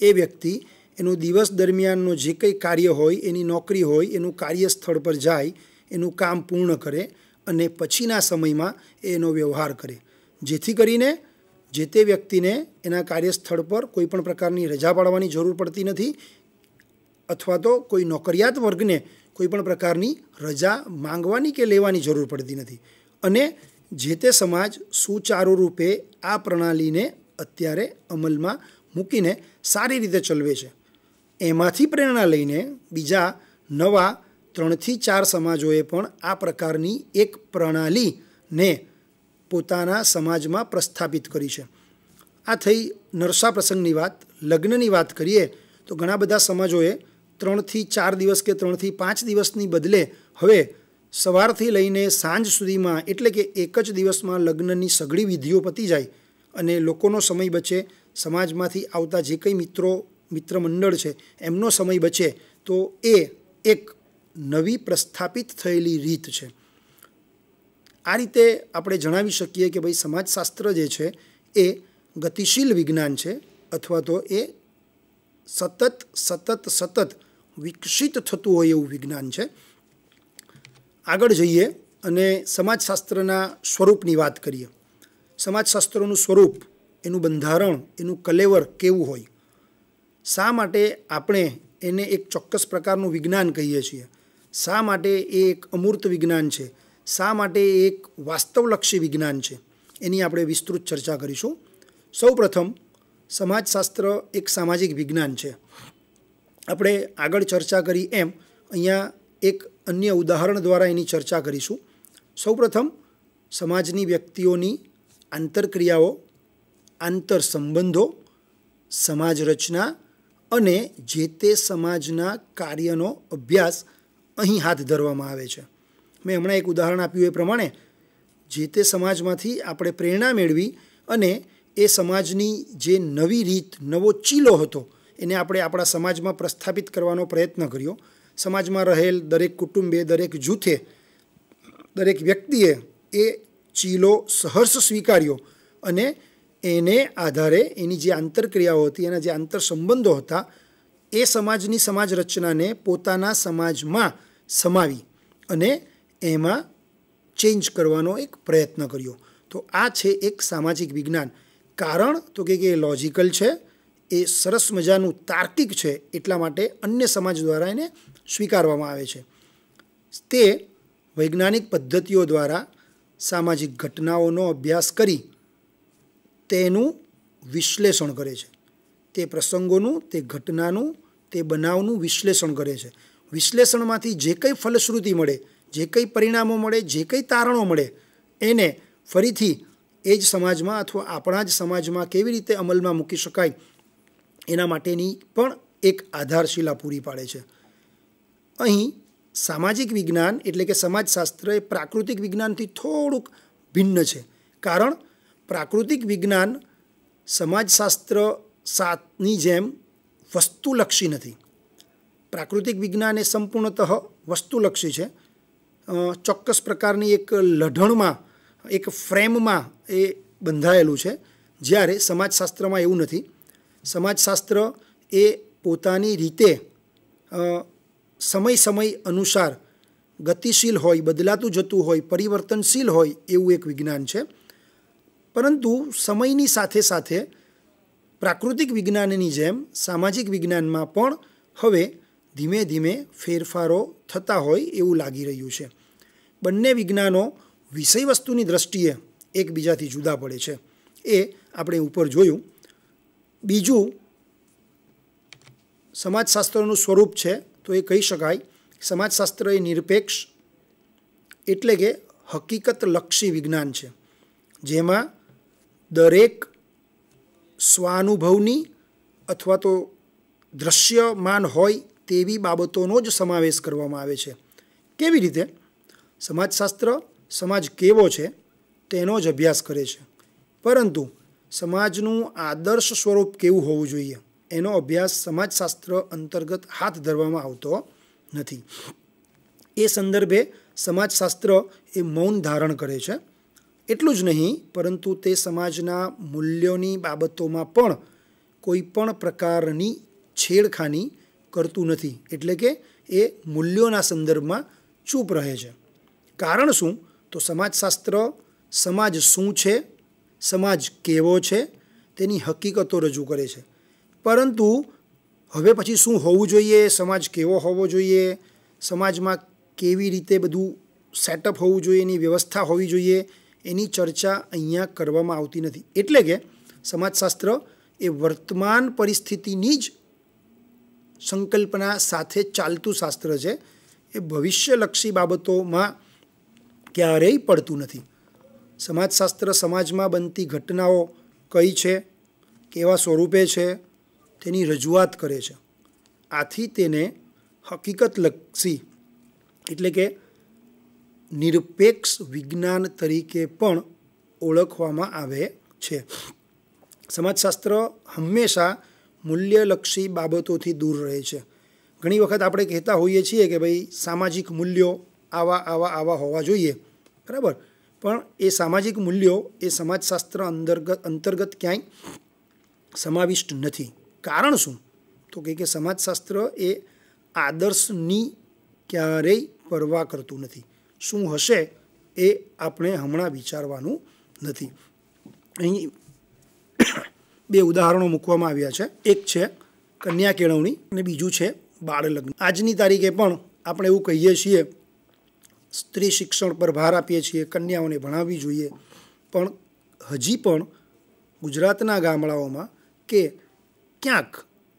એ વ્યક્તિ એનું દિવસ દરમિયાનનો જે કંઈ કાર્ય હોય, એની નોકરી હોય, એનું કાર્યસ્થળ પર જાય, એનું કામ પૂર્ણ કરે અને પછીના સમયમાં એનો વ્યવહાર કરે, જેથી કરીને જે તે વ્યક્તિને એના કાર્યસ્થળ પર કોઈ પણ પ્રકારની રજા પાડવાની જરૂર પડતી નથી અથવા તો કોઈ નોકરિયાત વર્ગને કોઈ પણ પ્રકારની રજા માંગવાની કે લેવાની જરૂર પડતી નથી. અને જે તે સમાજ સુચારુ રૂપે આ પ્રણાલીને અત્યારે અમલમાં મૂકીને સારી રીતે ચલાવે છે. એમાંથી પ્રેરણા લઈને બીજા નવા 3 થી 4 સમાજોએ પણ આ પ્રકારની એક પ્રણાલીને પોતાના સમાજમાં પ્રસ્થાપિત કરી છે. આ થઈ નરસા પ્રસંગની વાત. લગ્નની વાત કરીએ તો ઘણા બધા સમાજોએ 3 થી 4 દિવસ કે 3 થી 5 દિવસની બદલે હવે સવારથી લઈને સાંજ સુધીમાં, એટલે કે એક જ દિવસમાં લગ્નની સઘળી વિધિઓ પતી જાય અને લોકોનો સમય બચે, સમાજમાંથી આવતા જે કંઈ મિત્ર મંડળ છે એમનો સમય બચે, તો એ એક નવી પ્રસ્થાપિત થયેલી રીત છે. આ રીતે આપણે જણાવી શકીએ કે ભાઈ સમાજશાસ્ત્ર જે છે એ ગતિશીલ વિજ્ઞાન છે અથવા તો એ સતત વિકસિત થતું હોય એવું વિજ્ઞાન છે. આગળ જઈએ અને સમાજશાસ્ત્રના સ્વરૂપની વાત કરીએ. સમાજશાસ્ત્રનું સ્વરૂપ, એનું બંધારણ, એનું કલેવર કેવું હોય, શા માટે આપણે એને એક ચોક્કસ પ્રકારનું વિજ્ઞાન કહીએ છીએ, શા માટે એ એક અમૂર્ત વિજ્ઞાન છે, શા માટે એ એક વાસ્તવલક્ષી વિજ્ઞાન છે, એની આપણે વિસ્તૃત ચર્ચા કરીશું. સૌપ્રથમ સમાજશાસ્ત્ર એક સામાજિક વિજ્ઞાન છે. આપણે આગળ ચર્ચા કરી એમ અહીંયા એક અન્ય ઉદાહરણ દ્વારા એની ચર્ચા કરીશું. સૌપ્રથમ સમાજની વ્યક્તિઓની આંતરક્રિયાઓ, આંતર સંબંધો, સમાજ રચના અને જે તે સમાજના કાર્યનો અભ્યાસ અહીં હાથ ધરવામાં આવે છે. મેં હમણાં એક ઉદાહરણ આપ્યું એ પ્રમાણે જે તે સમાજમાંથી આપણે પ્રેરણા મેળવી અને એ સમાજની જે નવી રીત, નવો ચીલો હતો એને આપણે આપણા સમાજમાં પ્રસ્થાપિત કરવાનો પ્રયત્ન કર્યો. સમાજમાં રહેલ દરેક કુટુંબે, દરેક જૂથે, દરેક વ્યક્તિએ એ ચીલો સહર્ષ સ્વીકાર્યો અને એને આધારે એની જે આંતરક્રિયાઓ હતી, એના જે આંતર સંબંધો હતા, એ સમાજની સમાજ રચનાને પોતાના સમાજમાં સમાવી અને એમાં ચેન્જ કરવાનો એક પ્રયત્ન કર્યો. તો આ છે એક સામાજિક વિજ્ઞાન. કારણ તો કે એ લોજિકલ છે, એ સરસ મજાનું તાર્કિક છે, એટલા માટે અન્ય સમાજ દ્વારા એને સ્વીકારવામાં આવે છે. તે વૈજ્ઞાનિક પદ્ધતિઓ દ્વારા સામાજિક ઘટનાઓનો અભ્યાસ કરી તેનું વિશ્લેષણ કરે છે. તે પ્રસંગોનું, તે ઘટનાનું, તે બનાવનું વિશ્લેષણ કરે છે. વિશ્લેષણમાંથી જે કંઈ ફલશ્રુતિ મળે, જે કંઈ પરિણામો મળે, જે કંઈ તારણો મળે, એને ફરીથી એ જ સમાજમાં અથવા આપણા જ સમાજમાં કેવી રીતે અમલમાં મૂકી શકાય એના માટેની પણ એક આધારશિલા પૂરી પાડે છે. અહીં સામાજિક વિજ્ઞાન એટલે કે સમાજશાસ્ત્ર એ પ્રાકૃતિક વિજ્ઞાનથી થોડુંક ભિન્ન છે. કારણ પ્રાકૃતિક વિજ્ઞાન સમાજશાસ્ત્રની જેમ વસ્તુલક્ષી નથી. પ્રાકૃતિક વિજ્ઞાન એ સંપૂર્ણતઃ વસ્તુલક્ષી છે. ચોક્કસ પ્રકારની એક લઢણમાં, એક ફ્રેમમાં એ બંધાયેલું છે. જ્યારે સમાજશાસ્ત્રમાં એવું નથી. સમાજશાસ્ત્ર એ પોતાની રીતે સમય અનુસાર ગતિશીલ હોય, બદલાતું જતું હોય, પરિવર્તનશીલ હોય એવું એક વિજ્ઞાન છે. પરંતુ સમયની સાથે સાથે પ્રાકૃતિક વિજ્ઞાનની જેમ સામાજિક વિજ્ઞાનમાં પણ હવે ધીમે ધીમે ફેરફારો થતા હોય એવું લાગી રહ્યું છે. બંને વિજ્ઞાનો વિષય વસ્તુની દ્રષ્ટિએ એકબીજાથી જુદા પડે છે. એ આપણે ઉપર જોયું. બીજું સમાજશાસ્ત્રનું સ્વરૂપ છે તો એ કહી શકાય સમાજશાસ્ત્ર એ નિરપેક્ષ એટલે કે હકીકતલક્ષી વિજ્ઞાન છે, જેમાં દરેક સ્વાનુભવની અથવા તો દ્રશ્યમાન હોય તેવી બાબતોનો જ સમાવેશ કરવામાં આવે છે. કેવી રીતે? સમાજશાસ્ત્ર સમાજ કેવો છે તેનો જ અભ્યાસ કરે છે, પરંતુ સમાજનું આદર્શ સ્વરૂપ કેવું હોવું જોઈએ એનો અભ્યાસ સમાજશાસ્ત્ર અંતર્ગત હાથ ધરવામાં આવતો નથી. એ સંદર્ભે સમાજશાસ્ત્ર એ મૌન ધારણ કરે છે. એટલું જ નહીં, પરંતુ તે સમાજના મૂલ્યોની બાબતોમાં પણ કોઈ પણ પ્રકારની છેડખાની કરતું નથી. એટલે કે એ મૂલ્યોના સંદર્ભમાં ચૂપ રહે છે. કારણ શું? તો સમાજશાસ્ત્ર સમાજ શું છે, સમાજ કેવો છે તેની હકીકતો રજૂ કરે છે. પરંતુ હવે પછી શું હોવું જોઈએ, સમાજ કેવો હોવો જોઈએ, સમાજમાં કેવી રીતે બધું સેટઅપ હોવું જોઈએ, એની વ્યવસ્થા હોવી જોઈએ, એની ચર્ચા અહીંયા કરવામાં આવતી નથી. એટલે કે સમાજશાસ્ત્ર એ વર્તમાન પરિસ્થિતિની જ સંકલ્પના સાથે ચાલતું શાસ્ત્ર છે. એ ભવિષ્યલક્ષી બાબતોમાં ક્યારેય પડતું નથી. સમાજશાસ્ત્ર સમાજમાં બનતી ઘટનાઓ કઈ છે, કેવા સ્વરૂપે છે તેની રજૂઆત કરે છે. આથી તેને હકીકતલક્ષી એટલે કે નિરપેક્ષ વિજ્ઞાન તરીકે પણ ઓળખવામાં આવે છે. સમાજશાસ્ત્ર હંમેશા મૂલ્યલક્ષી બાબતોથી દૂર રહે છે. ઘણી વખત આપણે કહેતા હોઈએ છીએ કે ભાઈ સામાજિક મૂલ્યો આવા હોવા જોઈએ, બરાબર, પણ એ સામાજિક મૂલ્યો એ સમાજશાસ્ત્ર અંતર્ગત ક્યાંય સમાવિષ્ટ નથી. કારણ શું? તો કે સમાજશાસ્ત્ર એ આદર્શની ક્યારેય પરવા કરતું નથી. શું હશે એ આપણે હમણાં વિચારવાનું નથી. અહીં બે ઉદાહરણો મૂકવામાં આવ્યા છે. એક છે કન્યા કેળવણી અને બીજું છે બાળ લગ્ન. આજની તારીખે પણ આપણે એવું કહીએ છીએ, સ્ત્રી શિક્ષણ પર ભાર આપીએ છીએ, કન્યાઓને ભણાવવી જોઈએ, પણ હજી પણ ગુજરાતના ગામડાઓમાં કે ક્યાંક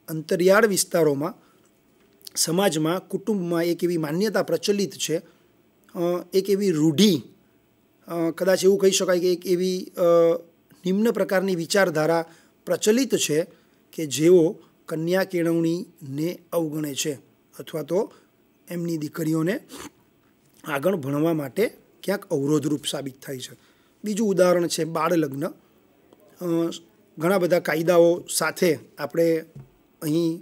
અંતરિયાળ વિસ્તારોમાં સમાજમાં, કુટુંબમાં એક એવી માન્યતા પ્રચલિત છે, એક એવી રૂઢિ, કદાચ એવું કહી શકાય કે એક એવી નિમ્ન પ્રકારની વિચારધારા પ્રચલિત છે કે જેઓ કન્યા કેળવણીને અવગણે છે અથવા તો એમની દીકરીઓને આગળ ભણવા માટે ક્યાંક અવરોધરૂપ સાબિત થાય છે. બીજું ઉદાહરણ છે બાળ લગ્ન. ઘણા બધા કાયદાઓ સાથે આપણે અહીં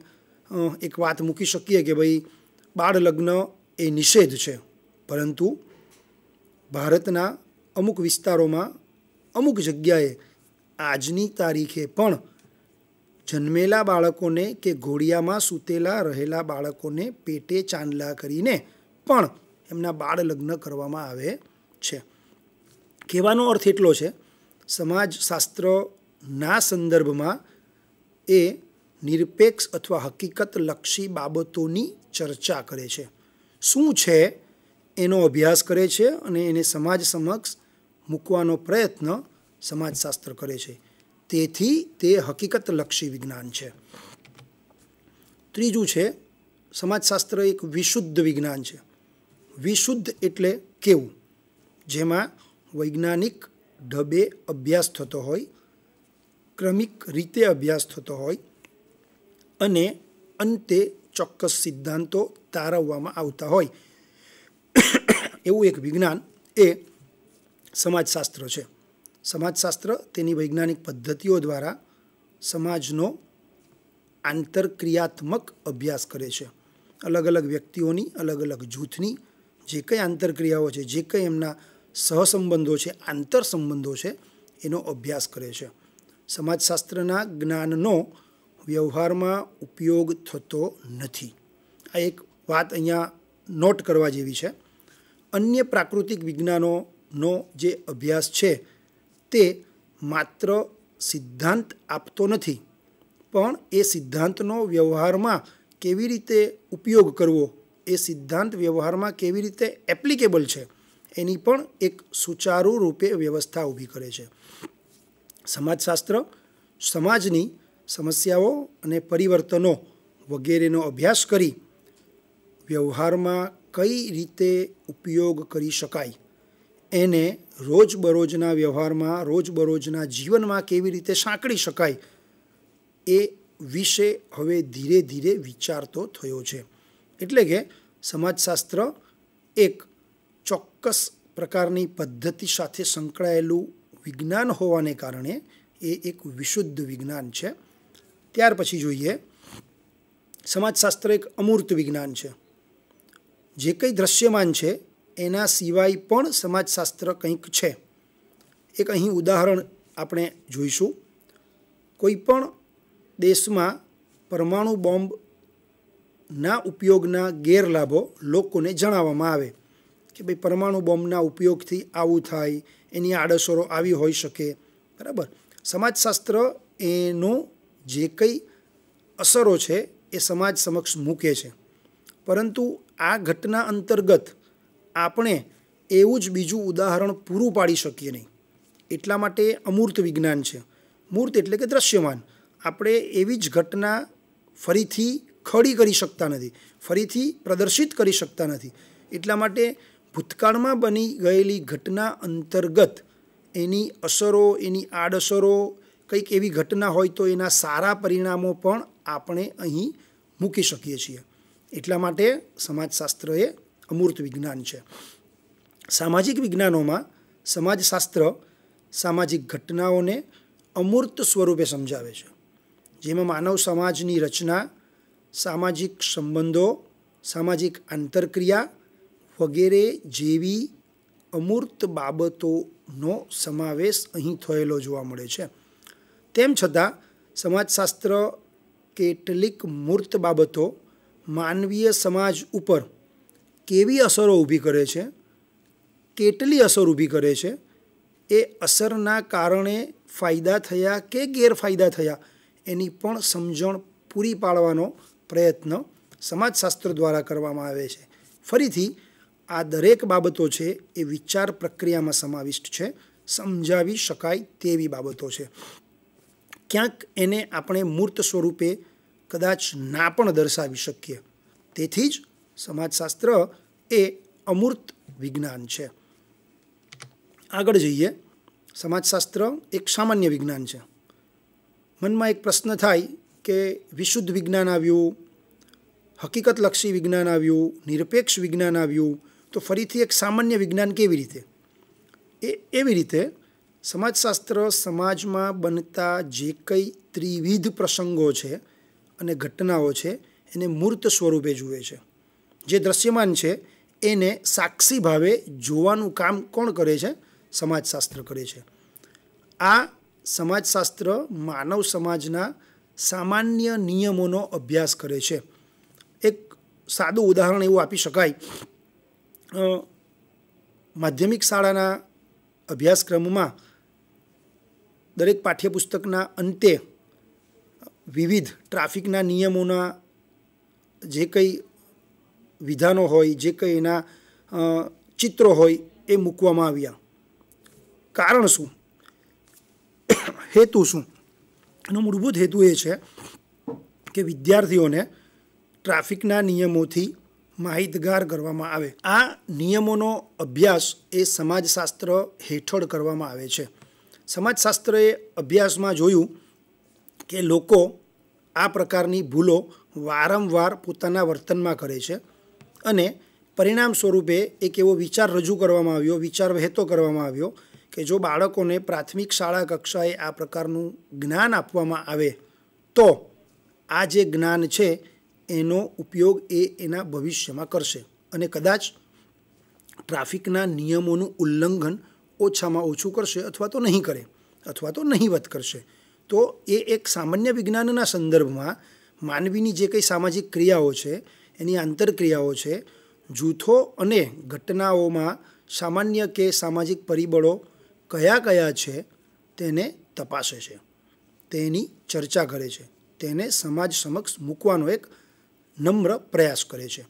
એક વાત મૂકી શકીએ કે ભાઈ બાળ લગ્ન એ નિષેધ છે, પરંતુ ભારતના અમુક વિસ્તારોમાં અમુક જગ્યાએ આજની તારીખે પણ જન્મેલા બાળકોને કે ઘોડિયામાં સૂતેલા રહેલા બાળકોને પેટે ચાંદલા કરીને પણ એમના બાળ લગ્ન કરવામાં આવે છે. કહેવાનો અર્થ એટલો છે, સમાજશાસ્ત્રના સંદર્ભમાં એ નિરપેક્ષ અથવા હકીકતલક્ષી બાબતોની ચર્ચા કરે છે, શું છે એનો અભ્યાસ કરે છે અને એને સમાજ સમક્ષ મૂકવાનો પ્રયત્ન સમાજશાસ્ત્ર કરે છે. તેથી તે હકીકતલક્ષી વિજ્ઞાન છે. ત્રીજું છે, સમાજશાસ્ત્ર એક વિશુદ્ધ વિજ્ઞાન છે. વિશુદ્ધ એટલે કેવું? જેમાં વૈજ્ઞાનિક ઢબે અભ્યાસ થતો હોય, ક્રમિક રીતે અભ્યાસ થતો હોય અને અંતે ચોક્કસ સિદ્ધાંતો તારવવામાં આવતા હોય એવું એક વિજ્ઞાન એ સમાજશાસ્ત્ર છે. સમાજશાસ્ત્ર તેની વૈજ્ઞાનિક પદ્ધતિઓ દ્વારા સમાજનો આંતરક્રિયાત્મક અભ્યાસ કરે છે. અલગ અલગ વ્યક્તિઓની, અલગ અલગ જૂથની જે કંઈ આંતરક્રિયાઓ છે, જે કંઈ એમના સહસંબંધો છે, આંતર સંબંધો છે, એનો અભ્યાસ કરે છે. સમાજશાસ્ત્રના જ્ઞાનનો વ્યવહારમાં ઉપયોગ થતો નથી. આ એક વાત અહીંયા નોટ કરવા જેવી છે. અન્ય પ્રાકૃતિક વિજ્ઞાનોનો જે અભ્યાસ છે તે માત્ર સિદ્ધાંત આપતો નથી, પણ એ સિદ્ધાંતનો વ્યવહારમાં કેવી રીતે ઉપયોગ કરવો, એ સિદ્ધાંત વ્યવહારમાં કેવી રીતે એપ્લિકેબલ છે, એની પણ એક સુચારુ રૂપે વ્યવસ્થા ઊભી કરે છે. સમાજશાસ્ત્ર સમાજની સમસ્યાઓ અને પરિવર્તનો વગેરેનો અભ્યાસ કરી વ્યવહારમાં કઈ રીતે ઉપયોગ કરી શકાય, એને રોજબરોજના વ્યવહારમાં, રોજબરોજના જીવનમાં કેવી રીતે સાંકળી શકાય, એ વિશે હવે ધીરે ધીરે વિચારતો થયો છે. એટલે કે સમાજશાસ્ત્ર એક ચોક્કસ પ્રકારની પદ્ધતિ સાથે સંકળાયેલું વિજ્ઞાન હોવાને કારણે એ એક વિશુદ્ધ વિજ્ઞાન છે. ત્યાર પછી જોઈએ, સમાજશાસ્ત્ર એક અમૂર્ત વિજ્ઞાન છે. જે કંઈ દ્રશ્યમાન છે એના સિવાય પણ સમાજશાસ્ત્ર કંઈક છે. એક અહીં ઉદાહરણ આપણે જોઈશું. કોઈ પણ દેશમાં પરમાણુ બોમ્બના ઉપયોગના ગેરલાભો લોકોને જણાવવામાં આવે કે ભાઈ પરમાણુ બોમ્બના ઉપયોગથી આવું થાય, એની આડઅસરો આવી હોઈ શકે, બરાબર. સમાજશાસ્ત્ર એનો જે કંઈ અસરો છે એ સમાજ સમક્ષ મૂકે છે, પરંતુ આ ઘટના અંતર્ગત આપણે એવું જ બીજું ઉદાહરણ પૂરું પાડી શકીએ નહીં. એટલા માટે અમૂર્ત વિજ્ઞાન છે. મૂર્ત એટલે કે દ્રશ્યમાન. આપણે એવી જ ઘટના ફરીથી ખડી કરી શકતા નથી, ફરીથી પ્રદર્શિત કરી શકતા નથી. એટલા માટે ભૂતકાળમાં બની ગયેલી ઘટના અંતર્ગત એની અસરો, એની આડઅસરો, કંઈક એવી ઘટના હોય તો એના સારા પરિણામો પણ આપણે અહીં મૂકી શકીએ છીએ. એટલા માટે સમાજશાસ્ત્ર એ અમૂર્ત વિજ્ઞાન છે. સામાજિક વિજ્ઞાનોમાં સમાજશાસ્ત્ર સામાજિક ઘટનાઓને અમૂર્ત સ્વરૂપે સમજાવે છે, જેમાં માનવ સમાજની રચના, સામાજિક સંબંધો, સામાજિક આંતરક્રિયા વગેરે જેવી અમૂર્ત બાબતોનો સમાવેશ અહીં થયેલો જોવા મળે છે. તેમ છતાં સમાજશાસ્ત્ર કેટલીક મૂર્ત બાબતો માનવીય સમાજ ઉપર કેવી અસરો ઊભી કરે છે, કેટલી અસર ઊભી કરે છે, એ અસરના કારણે ફાયદા થયા કે ગેરફાયદા થયા એની પણ સમજણ પૂરી પાડવાનો પ્રયત્ન સમાજશાસ્ત્ર દ્વારા કરવામાં આવે છે. ફરીથી આ દરેક બાબતો છે એ વિચાર પ્રક્રિયામાં સમાવિષ્ટ છે, સમજાવી શકાય તેવી બાબતો છે. ક્યાંક એને આપણે મૂર્ત સ્વરૂપે કદાચ ના પણ દર્શાવી શકીએ. તેથી જ સમાજશાસ્ત્ર એ અમૂર્ત વિજ્ઞાન છે. આગળ જઈએ. સમાજશાસ્ત્ર એક સામાન્ય વિજ્ઞાન છે. મનમાં એક પ્રશ્ન થાય કે વિશુદ્ધ વિજ્ઞાન આવ્યું, હકીકતલક્ષી વિજ્ઞાન આવ્યું, નિરપેક્ષ વિજ્ઞાન આવ્યું, તો ફરીથી એક સામાન્ય વિજ્ઞાન કેવી રીતે? એવી રીતે સમાજશાસ્ત્ર સમાજમાં બનતા જે કંઈ ત્રિવિધ પ્રસંગો છે અને ઘટનાઓ છે એને મૂર્ત સ્વરૂપે જુએ છે. જે દ્રશ્યમાન છે એને સાક્ષી ભાવે જોવાનું કામ કોણ કરે છે? સમાજશાસ્ત્ર કરે છે. આ સમાજશાસ્ત્ર માનવ સમાજના સામાન્ય નિયમોનો અભ્યાસ કરે છે. એક સાદું ઉદાહરણ એવું આપી શકાય, માધ્યમિક શાળાના અભ્યાસક્રમમાં દરેક પાઠ્યપુસ્તકના અંતે વિવિધ ટ્રાફિકના નિયમોના જે કંઈ વિધાનો હોય, જે કંઈ એના ચિત્રો હોય એ મૂકવામાં આવ્યા. કારણ શું? હેતુ શું? એનો મૂળભૂત હેતુ એ છે કે વિદ્યાર્થીઓને ટ્રાફિકના નિયમોથી માહિતગાર કરવામાં આવે. આ નિયમોનો અભ્યાસ એ સમાજશાસ્ત્ર હેઠળ કરવામાં આવે છે. સમાજશાસ્ત્રએ અભ્યાસમાં જોયું કે લોકો આ પ્રકારની ભૂલો વારંવાર પોતાના વર્તનમાં કરે છે અને પરિણામ સ્વરૂપે એક એવો વિચાર રજૂ કરવામાં આવ્યો, વિચાર વહેતો કરવામાં આવ્યો કે જો બાળકોને પ્રાથમિક શાળા કક્ષાએ આ પ્રકારનું જ્ઞાન આપવામાં આવે તો આ જે જ્ઞાન છે એનો ઉપયોગ એ એના ભવિષ્યમાં કરશે અને કદાચ ટ્રાફિકના નિયમોનું ઉલ્લંઘન ઓછામાં ઓછું કરશે અથવા તો નહીં કરે અથવા તો નહીવત કરશે. તો એ એક સામાન્ય વિજ્ઞાનના સંદર્ભમાં માનવીની જે કંઈ સામાજિક ક્રિયાઓ છે એની આંતરક્રિયાઓ છે, જૂથો અને ઘટનાઓમાં સામાન્ય કે સામાજિક પરિબળો કયા કયા છે તેને તપાસે છે, તેની ચર્ચા કરે છે, તેને સમાજ સમક્ષ મૂકવાનો એક નમ્ર પ્રયાસ કરે છે.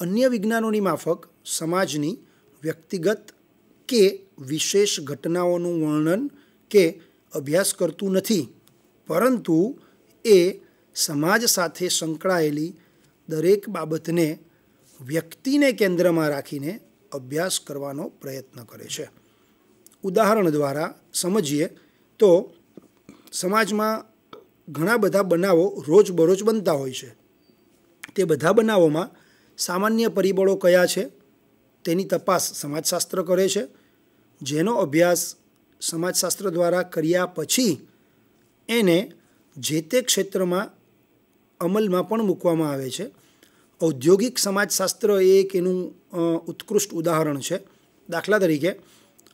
અન્ય વિજ્ઞાનોની માફક સમાજની વ્યક્તિગત કે વિશેષ ઘટનાઓનું વર્ણન કે અભ્યાસ કરતું નથી, પરંતુ એ સમાજ સાથે સંકળાયેલી દરેક બાબતને વ્યક્તિને કેન્દ્રમાં રાખીને અભ્યાસ કરવાનો પ્રયત્ન કરે છે. ઉદાહરણ દ્વારા સમજીએ તો સમાજમાં ઘણા બધા બનાવો રોજબરોજ બનતા હોય છે. તે બધા બનાવોમાં સામાન્ય પરિબળો કયા છે તેની તપાસ સમાજશાસ્ત્ર કરે છે, જેનો અભ્યાસ સમાજશાસ્ત્ર દ્વારા કર્યા પછી એને જે તે ક્ષેત્રમાં અમલમાં પણ મૂકવામાં આવે છે. ઔદ્યોગિક સમાજશાસ્ત્ર એ એક એનું ઉત્કૃષ્ટ ઉદાહરણ છે. દાખલા તરીકે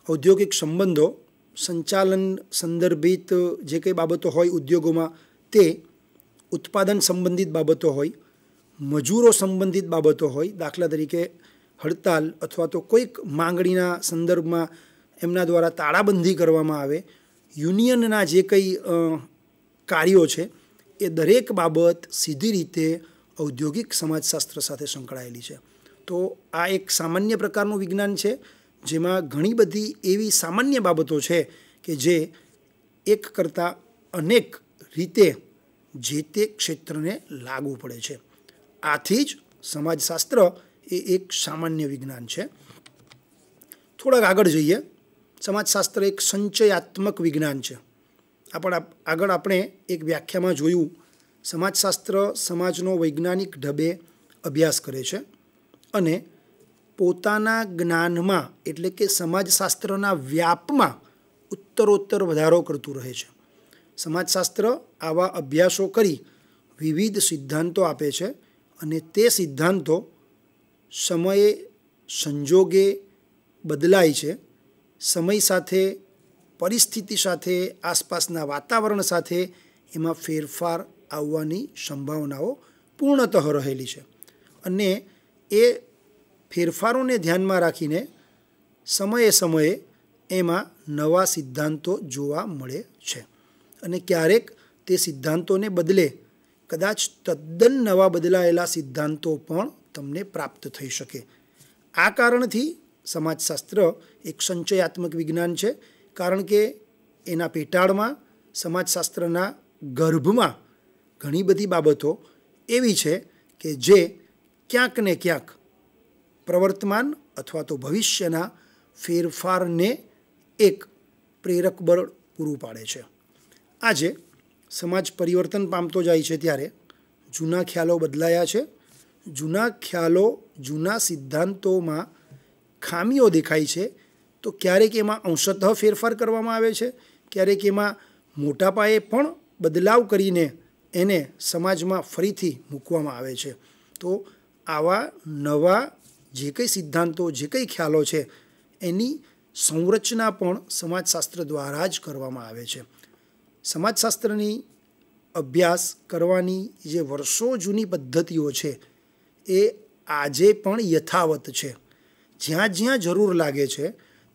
ઔદ્યોગિક સંબંધો, સંચાલન સંદર્ભિત જે કંઈ બાબતો હોય ઉદ્યોગોમાં તે, ઉત્પાદન સંબંધિત બાબતો હોય, મજૂરો સંબંધિત બાબતો હોય, દાખલા તરીકે હડતાલ અથવા તો કોઈક માંગણીના સંદર્ભમાં એમના દ્વારા તાળાબંધી કરવામાં આવે, યુનિયનના જે કંઈ કાર્યો છે એ દરેક બાબત સીધી રીતે ઔદ્યોગિક સમાજશાસ્ત્ર સાથે સંકળાયેલી છે. તો આ એક સામાન્ય પ્રકારનું વિજ્ઞાન છે જેમાં ઘણી બધી એવી સામાન્ય બાબતો છે કે જે એક કરતાં અનેક રીતે જે તે ક્ષેત્રને લાગુ પડે છે. આથી જ સમાજશાસ્ત્ર એ એક સામાન્ય વિજ્ઞાન છે. થોડાક આગળ જઈએ. સમાજશાસ્ત્ર એક સંચયાત્મક વિજ્ઞાન છે. આગળ આપણે એક વ્યાખ્યામાં જોયું, સમાજશાસ્ત્ર સમાજનો વૈજ્ઞાનિક ઢબે અભ્યાસ કરે છે અને પોતાના જ્ઞાનમાં એટલે કે સમાજશાસ્ત્રના વ્યાપમાં ઉત્તરોત્તર વધારો કરતું રહે છે. સમાજશાસ્ત્ર આવા અભ્યાસો કરી વિવિધ સિદ્ધાંતો આપે છે અને તે સિદ્ધાંતો સમયે સંજોગે બદલાય છે. સમય સાથે, પરિસ્થિતિ સાથે, આસપાસના વાતાવરણ સાથે એમાં ફેરફાર આવવાની સંભાવનાઓ પૂર્ણતઃ રહેલી છે અને એ ફેરફારોને ધ્યાનમાં રાખીને સમયે સમયે એમાં નવા સિદ્ધાંતો જોવા મળે છે અને ક્યારેક તે સિદ્ધાંતોને બદલે કદાચ તદ્દન નવા બદલાયેલા સિદ્ધાંતો પણ તમને પ્રાપ્ત થઈ શકે. આ કારણથી સમાજશાસ્ત્ર એક સંચયાત્મક વિજ્ઞાન છે, કારણ કે એના પેટાળમાં, સમાજશાસ્ત્રના ગર્ભમાં ઘણી બધી બાબતો એવી છે કે જે ક્યાંક ને ક્યાંક પ્રવર્તમાન અથવા તો ભવિષ્યના ફેરફારને એક પ્રેરક બળ પૂરું પાડે છે. આજે સમાજ પરિવર્તન પામતો જાય છે ત્યારે જૂના ખ્યાલો બદલાયા છે. જૂના ખ્યાલો, જૂના સિદ્ધાંતોમાં ખામીઓ દેખાય છે તો ક્યારેક એમાં અંશતઃ ફેરફાર કરવામાં આવે છે, ક્યારેક એમાં મોટા પાયે પણ બદલાવ કરીને એને સમાજમાં ફરીથી મૂકવામાં આવે છે. તો આવા નવા જે કંઈ સિદ્ધાંતો, જે કંઈ ખ્યાલો છે એની સંરચના પણ સમાજશાસ્ત્ર દ્વારા જ કરવામાં આવે છે. સમાજશાસ્ત્રની અભ્યાસ કરવાની જે વર્ષો જૂની પદ્ધતિઓ છે એ આજે પણ યથાવત છે. જ્યાં જ્યાં જરૂર લાગે છે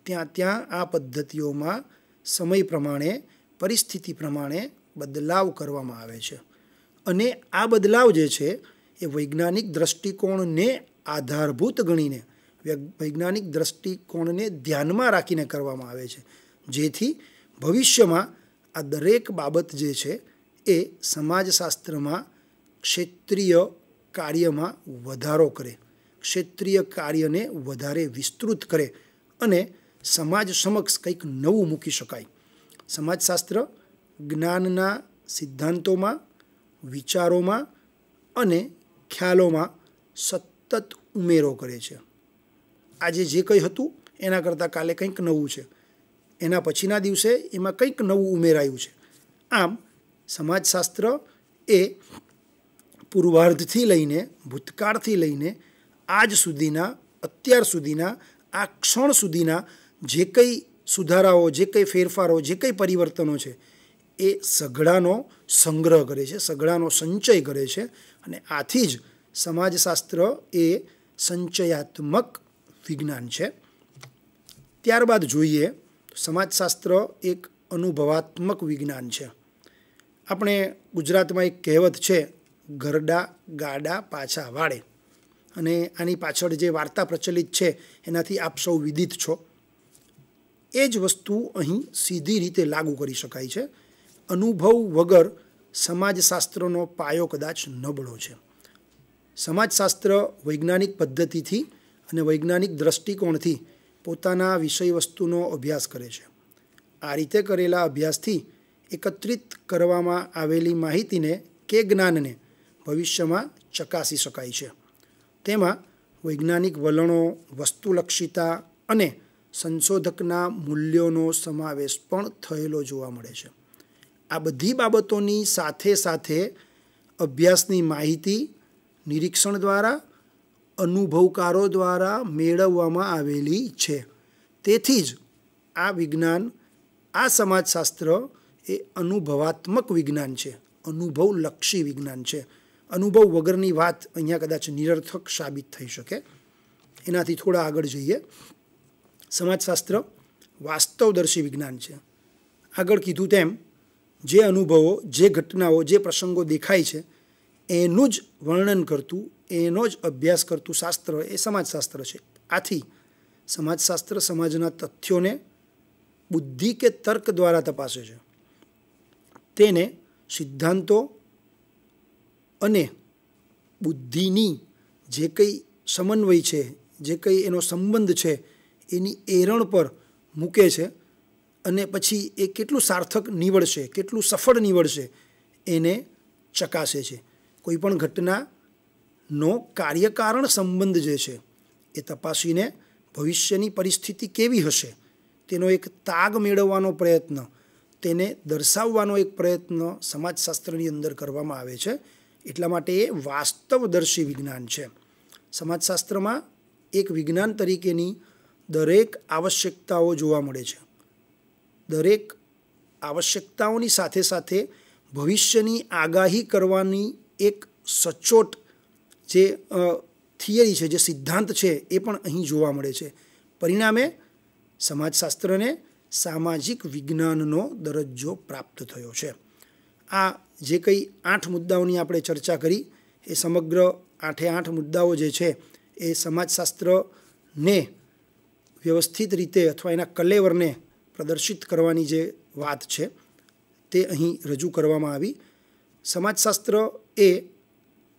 ત્યાં ત્યાં આ પદ્ધતિઓમાં સમય પ્રમાણે, પરિસ્થિતિ પ્રમાણે બદલાવ કરવામાં આવે છે. અને આ બદલાવ જે છે એ વૈજ્ઞાનિક દૃષ્ટિકોણને આધારભૂત ગણીને, વૈજ્ઞાનિક દૃષ્ટિકોણને ધ્યાનમાં રાખીને કરવામાં આવે છે, જેથી ભવિષ્યમાં આ દરેક બાબત જે છે એ સમાજશાસ્ત્રમાં ક્ષેત્રીય કાર્યમાં વધારો કરે, ક્ષેત્રીય કાર્યને વધારે વિસ્તૃત કરે અને સમાજ સમક્ષ કંઈક નવું મૂકી શકાય. સમાજશાસ્ત્ર જ્ઞાનના સિદ્ધાંતોમાં, વિચારોમાં અને ખ્યાલોમાં સતત ઉમેરો કરે છે. આજે જે કંઈ હતું એના કરતાં કાલે કંઈક નવું છે, એના પછીના દિવસે એમાં કંઈક નવું ઉમેરાયું છે. આમ સમાજશાસ્ત્ર એ પૂર્વાર્ધથી લઈને, ભૂતકાળથી લઈને આજ સુધીના, અત્યાર સુધીના, આ ક્ષણ સુધીના જે કંઈ સુધારાઓ, જે કંઈ ફેરફારો, જે કંઈ પરિવર્તનો છે એ સઘળાનો સંગ્રહ કરે છે, સઘળાનો સંચય કરે છે. અને આથી જ સમાજશાસ્ત્ર એ સંચયાત્મક વિજ્ઞાન છે. ત્યારબાદ જોઈએ સમાજશાસ્ત્ર એક અનુભવાત્મક વિજ્ઞાન છે. આપણે ગુજરાતમાં એક કહેવત છે, ગરડા ગાડા પાછા વાળે, અને આની પાછળ જે વાર્તા પ્રચલિત છે એનાથી આપ સૌ વિદિત છો. એ જ વસ્તુ અહીં સીધી રીતે લાગુ કરી શકાય છે. અનુભવ વગર સમાજશાસ્ત્રનો પાયો કદાચ નબળો છે. સમાજશાસ્ત્ર વૈજ્ઞાનિક પદ્ધતિથી અને વૈજ્ઞાનિક દૃષ્ટિકોણથી પોતાના વિષય વસ્તુનો અભ્યાસ કરે છે. આ રીતે કરેલા અભ્યાસથી એકત્રિત કરવામાં આવેલી માહિતીને કે જ્ઞાનને ભવિષ્યમાં ચકાસી શકાય છે. તેમાં વૈજ્ઞાનિક વલણો, વસ્તુલક્ષિતા અને સંશોધકના મૂલ્યોનો સમાવેશ પણ થયેલો જોવા મળે છે. આ બધી બાબતોની સાથે સાથે અભ્યાસની માહિતી નિરીક્ષણ દ્વારા, અનુભવકારો દ્વારા મેળવવામાં આવેલી છે. તેથી જ આ વિજ્ઞાન, આ સમાજશાસ્ત્ર એ અનુભવાત્મક વિજ્ઞાન છે, અનુભવલક્ષી વિજ્ઞાન છે. અનુભવ વગરની વાત અહીંયા કદાચ નિરર્થક સાબિત થઈ શકે. એનાથી થોડા આગળ જઈએ. સમાજશાસ્ત્ર વાસ્તવદર્શી વિજ્ઞાન છે. આગળ કીધું તેમ જે અનુભવો, જે ઘટનાઓ, જે પ્રસંગો દેખાય છે એનું જ વર્ણન કરતું, એનો જ અભ્યાસ કરતું શાસ્ત્ર એ સમાજશાસ્ત્ર છે. આથી સમાજશાસ્ત્ર સમાજના તથ્યોને બુદ્ધિ કે તર્ક દ્વારા તપાસે છે. તેને સિદ્ધાંતો અને બુદ્ધિની જે કંઈ સમન્વય છે, જે કંઈ એનો સંબંધ છે એની એરણ પર મૂકે છે અને પછી એ કેટલું સાર્થક નીવડશે, કેટલું સફળ નીવડશે એને ચકાસે છે. કોઈ પણ ઘટનાનો કાર્યકારણ સંબંધ જે છે એ તપાસીને ભવિષ્યની પરિસ્થિતિ કેવી હશે તેનો એક તાગ મેળવવાનો પ્રયત્ન, તેને દર્શાવવાનો એક પ્રયત્ન સમાજશાસ્ત્રની અંદર કરવામાં આવે છે. એટલા માટે એ વાસ્તવદર્શી વિજ્ઞાન છે. સમાજશાસ્ત્રમાં એક વિજ્ઞાન તરીકેની દરેક આવશ્યકતાઓ જોવા મળે છે. દરેક આવશ્યકતાઓની સાથે સાથે ભવિષ્યની આગાહી કરવાની એક સચોટ જે થિયરી છે, જે સિદ્ધાંત છે એ પણ અહીં જોવા મળે છે. પરિણામે સમાજશાસ્ત્રને સામાજિક વિજ્ઞાનનો દરજ્જો પ્રાપ્ત થયો છે. આ જે કંઈ 8 મુદ્દાઓની આપણે ચર્ચા કરી એ સમગ્ર 8 મુદ્દાઓ જે છે એ સમાજશાસ્ત્રને વ્યવસ્થિત રીતે અથવા એના કલેવરને પ્રદર્શિત કરવાની જે વાત છે તે અહીં રજૂ કરવામાં આવી. સમાજશાસ્ત્ર એ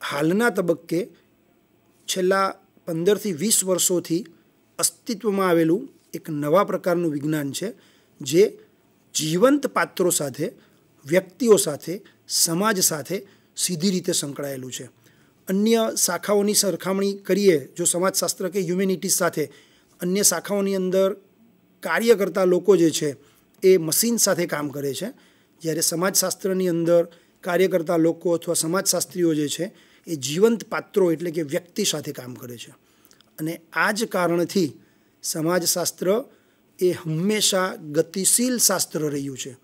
હાલના તબક્કે છેલ્લા 15થી 20 વર્ષોથી અસ્તિત્વમાં આવેલું એક નવા પ્રકારનું વિજ્ઞાન છે, જે જીવંત પાત્રો સાથે, વ્યક્તિઓ સાથે, સમાજ સાથે સીધી રીતે સંકળાયેલું છે. અન્ય શાખાઓની સરખામણી કરીએ જો સમાજશાસ્ત્ર કે હ્યુમેનિટીઝ સાથે, અન્ય શાખાઓની અંદર કાર્ય કરતા લોકો જે છે એ મશીન સાથે કામ કરે છે, જ્યારે સમાજશાસ્ત્રની અંદર કાર્ય કરતા લોકો અથવા સમાજશાસ્ત્રીઓ જે છે એ જીવંત પાત્રો એટલે કે વ્યક્તિ સાથે કામ કરે છે. અને આ જ કારણથી સમાજશાસ્ત્ર એ હંમેશા ગતિશીલ શાસ્ત્ર રહ્યું છે.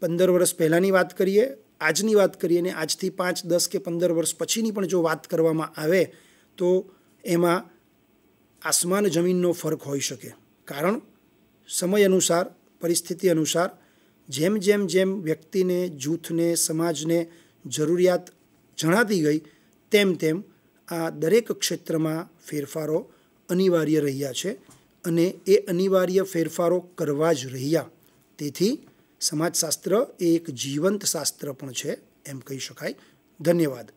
15 વર્ષ પહેલાંની વાત કરીએ, આજની વાત કરીએ અને આજથી 5, 10 કે 15 વર્ષ પછીની પણ જો વાત કરવામાં આવે તો એમાં આસમાન જમીનનો ફરક હોઈ શકે. કારણ સમય અનુસાર, પરિસ્થિતિ અનુસાર જેમ જેમ જેમ વ્યક્તિને, જૂથને, સમાજને જરૂરિયાત જણાતી ગઈ તેમ તેમ આ દરેક ક્ષેત્રમાં ફેરફારો અનિવાર્ય રહ્યા છે અને એ અનિવાર્ય ફેરફારો કરવા જ રહ્યા. તેથી સમાજશાસ્ત્ર એ એક જીવંત શાસ્ત્ર પણ છે એમ કહી શકાય. ધન્યવાદ.